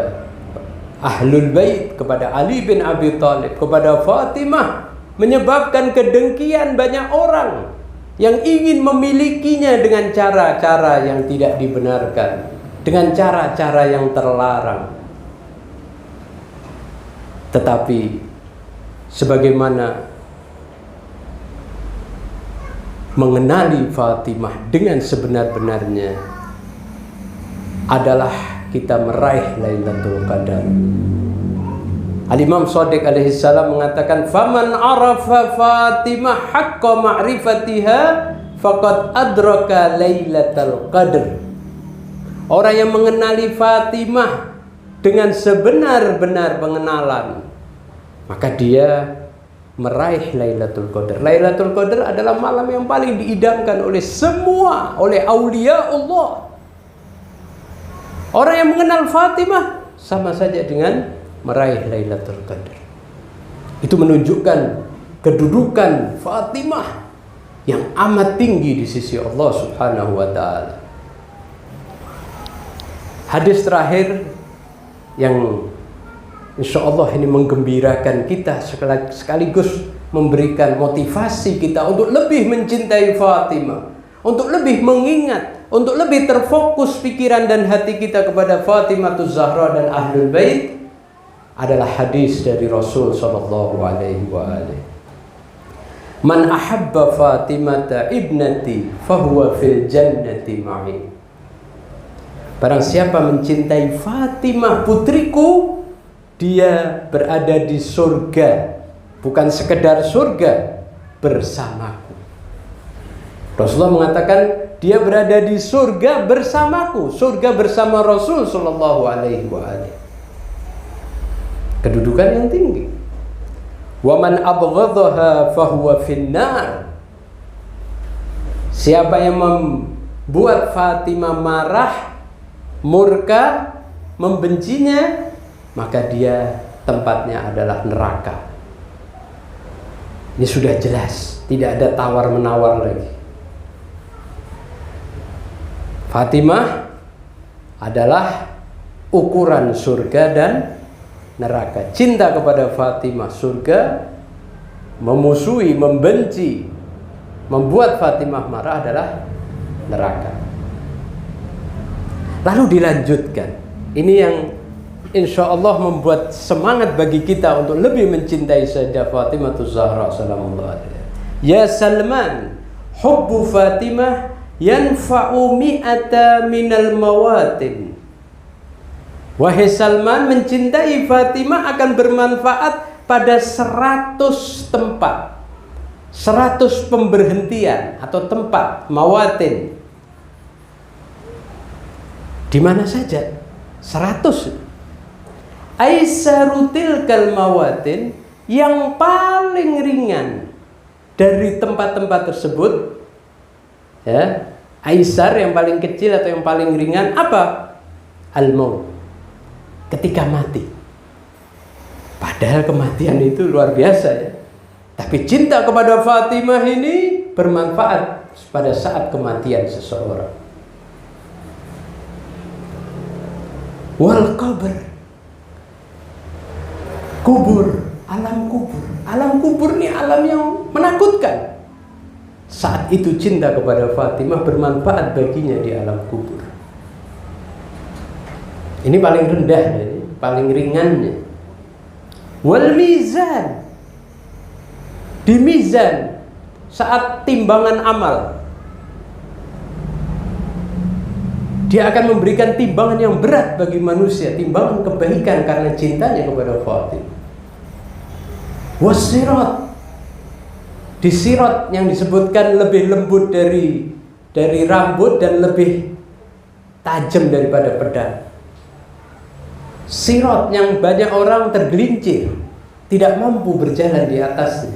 Ahlul Bait, kepada Ali bin Abi Thalib, kepada Fatimah, menyebabkan kedengkian banyak orang yang ingin memilikinya dengan cara-cara yang tidak dibenarkan, dengan cara-cara yang terlarang. Tetapi sebagaimana mengenali Fatimah dengan sebenar-benarnya adalah kita meraih Lailatul Qadar. Al-Imam Shadiq alaihi salam mengatakan, "Faman arafa Fatimah haqqa ma'rifatiha faqad adraka Lailatul Qadar." Orang yang mengenali Fatimah dengan sebenar-benar pengenalan, maka dia meraih Lailatul Qadar. Lailatul Qadar adalah malam yang paling diidamkan oleh semua, oleh aulia Allah. Orang yang mengenal Fatimah sama saja dengan meraih Lailatul Qadar. Itu menunjukkan kedudukan Fatimah yang amat tinggi di sisi Allah Subhanahu wa taala. Hadis terakhir yang insya Allah ini menggembirakan kita sekaligus memberikan motivasi kita untuk lebih mencintai Fatimah, untuk lebih mengingat, untuk lebih terfokus pikiran dan hati kita kepada Fatimahuz Zahra dan Ahlul Bait, adalah hadis dari Rasul sallallahu alaihi wasallam. Man ahabba Fatimata ibnati fahuwa fil jannati ma'i. Barang siapa mencintai Fatimah putriku, dia berada di surga, bukan sekedar surga, bersamaku. Rasulullah mengatakan dia berada di surga bersamaku, surga bersama Rasul sallallahu alaihi wasallam. Kedudukan yang tinggi. Wa man abghadhaha fahuwa finnar. Siapa yang membuat Fatimah marah, murka, membencinya, maka dia tempatnya adalah neraka. Ini sudah jelas, tidak ada tawar-menawar lagi. Fatimah adalah ukuran surga dan neraka. Cinta kepada Fatimah surga, memusuhi, membenci, membuat Fatimah marah adalah neraka. Lalu dilanjutkan. Ini yang insya Allah membuat semangat bagi kita untuk lebih mencintai Sayyidah Fatimahuz Zahra sallallahu alaihi. Ya Salman, hubbu Fatimah yanfa'u mi'ata minal mawatin. Wahai Salman, mencintai Fatimah akan bermanfaat pada 100 tempat, 100 pemberhentian atau tempat, mawatin. Di mana saja? 100. Aisarutil kal mawatin, yang paling ringan dari tempat-tempat tersebut, ya, aisar yang paling kecil atau yang paling ringan apa? Al-maut, ketika mati. Padahal kematian itu luar biasa ya. Tapi cinta kepada Fatimah ini bermanfaat pada saat kematian seseorang. Wal qabr, kubur, alam kubur. Alam kubur ini alam yang menakutkan. Saat itu cinta kepada Fatimah bermanfaat baginya di alam kubur. Ini paling rendah, ini paling ringannya. Wal mizan, di mizan saat timbangan amal, dia akan memberikan timbangan yang berat bagi manusia, timbangan kebaikan karena cintanya kepada Fatimah. Wasirat, di sirat yang disebutkan lebih lembut dari rambut dan lebih tajam daripada pedang. Sirat yang banyak orang tergelincir, tidak mampu berjalan di atasnya.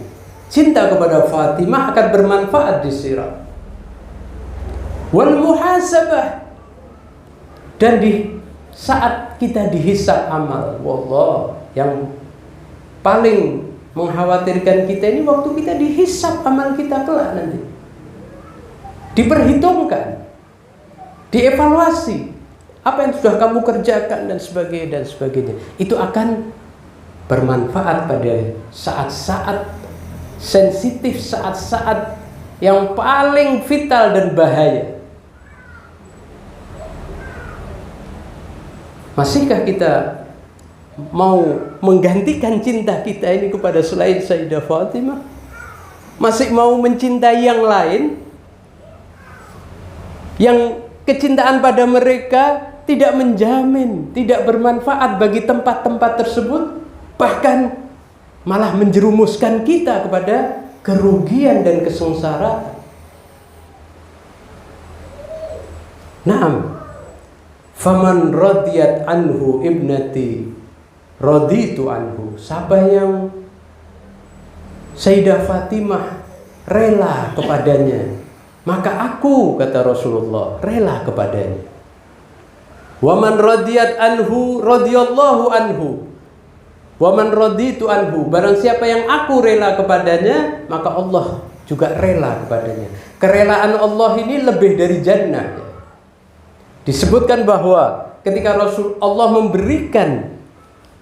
Cinta kepada Fatimah akan bermanfaat di sirat. Wal muhasabah, dan di saat kita dihisab amal, wallah, yang paling mengkhawatirkan kita ini waktu kita dihisab amal kita kelak nanti. Diperhitungkan, dievaluasi apa yang sudah kamu kerjakan dan sebagainya. Itu akan bermanfaat pada saat-saat sensitif, saat-saat yang paling vital dan bahaya. Masihkah kita mau menggantikan cinta kita ini kepada selain Sayyidah Fatimah? Masih mau mencintai yang lain? Yang kecintaan pada mereka tidak menjamin, tidak bermanfaat bagi tempat-tempat tersebut, bahkan malah menjerumuskan kita kepada kerugian dan kesengsaraan. Naam, faman radiyat anhu ibnati raditu anhu. Siapa yang Sayyidah Fatimah rela kepadanya, maka aku, kata Rasulullah, rela kepadanya. Wa man radiyat anhu radhiyallahu anhu. Wa man raditu anhu. Barang siapa yang aku rela kepadanya, maka Allah juga rela kepadanya. Kerelaan Allah ini lebih dari jannah. Disebutkan bahwa ketika Allah memberikan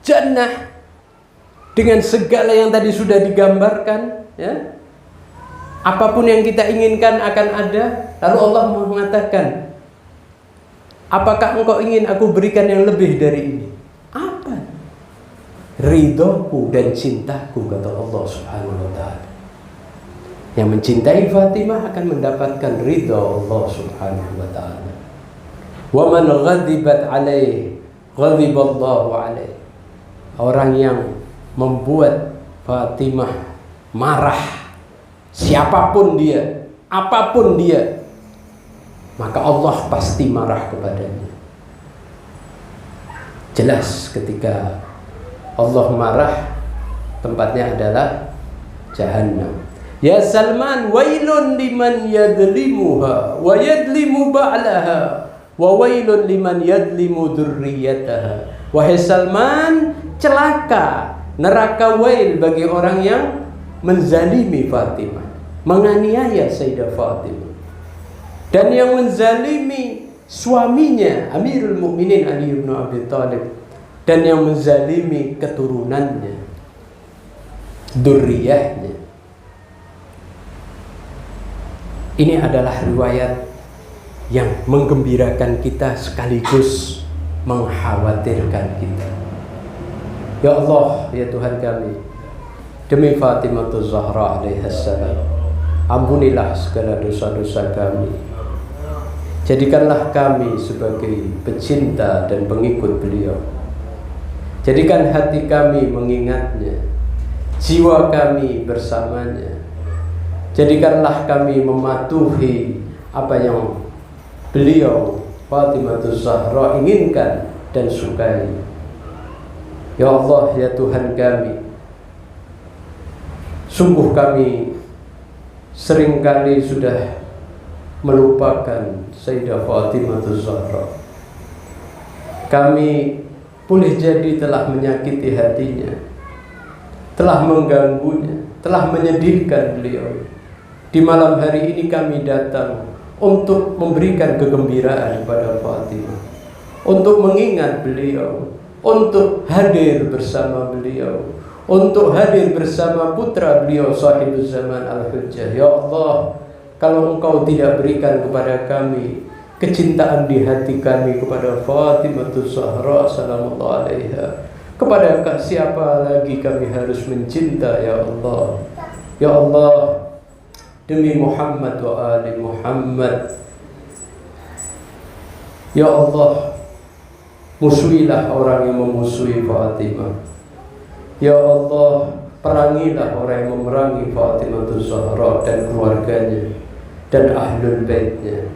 jannah dengan segala yang tadi sudah digambarkan, ya, apapun yang kita inginkan akan ada. Lalu Allah mengatakan, apakah engkau ingin aku berikan yang lebih dari ini? Apa? Ridhoku dan cintaku, kata Allah Subhanahu wa ta'ala. Yang mencintai Fatimah akan mendapatkan ridho Allah Subhanahu wa ta'ala. Wa man ghadibat alaihi ghadiballahu alaihi. Orang yang membuat Fatimah marah, siapapun dia, apapun dia, maka Allah pasti marah kepadanya. Jelas ketika Allah marah, tempatnya adalah Jahannam. Ya Salman, wailun liman yadlimuha wa yadlimu ba'laha wa wailun liman yadlimu dzurriyyataha. Wahai Salman, celaka, neraka wail bagi orang yang menzalimi Fatimah, menganiaya Sayyidah Fatimah, dan yang menzalimi suaminya Amirul Mukminin Ali bin Abi Thalib, dan yang menzalimi keturunannya, dzurriyyahnya. Ini adalah riwayat yang menggembirakan kita sekaligus mengkhawatirkan kita. Ya Allah, ya Tuhan kami, demi Fatimah Zahra alaihissalam, ampunilah segala dosa-dosa kami. Jadikanlah kami sebagai pecinta dan pengikut beliau. Jadikan hati kami mengingatnya, jiwa kami bersamanya. Jadikanlah kami mematuhi apa yang beliau Fatimah Zahra inginkan dan sukai. Ya Allah, ya Tuhan kami, sungguh kami seringkali sudah melupakan Sayyidah Fatimah Zahra. Kami boleh jadi telah menyakiti hatinya, telah mengganggunya, telah menyedihkan beliau. Di malam hari ini kami datang untuk memberikan kegembiraan kepada Fatimah, untuk mengingat beliau, untuk hadir bersama beliau, untuk hadir bersama putra beliau Sahibuz Zaman Al-Hujjah. Ya Allah, kalau Engkau tidak berikan kepada kami kecintaan di hati kami kepada Fatimah Zahra sallallahu alaiha, kepada siapa lagi kami harus mencinta? Ya Allah, ya Allah, demi Muhammad wa ali Muhammad, ya Allah, musuhilah orang yang memusuhi Fatimah. Ya Allah, perangilah orang yang memerangi Fatimah Zahra dan keluarganya dan ahlul baitnya.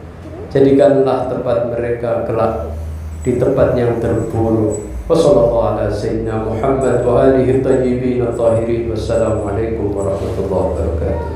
Jadikanlah tempat mereka kelak di tempat yang terburuk. Wassallallahu ala sayyidina Muhammad wa alihi thayyibin tahirin. Wassalamualaikum warahmatullahi wabarakatuh.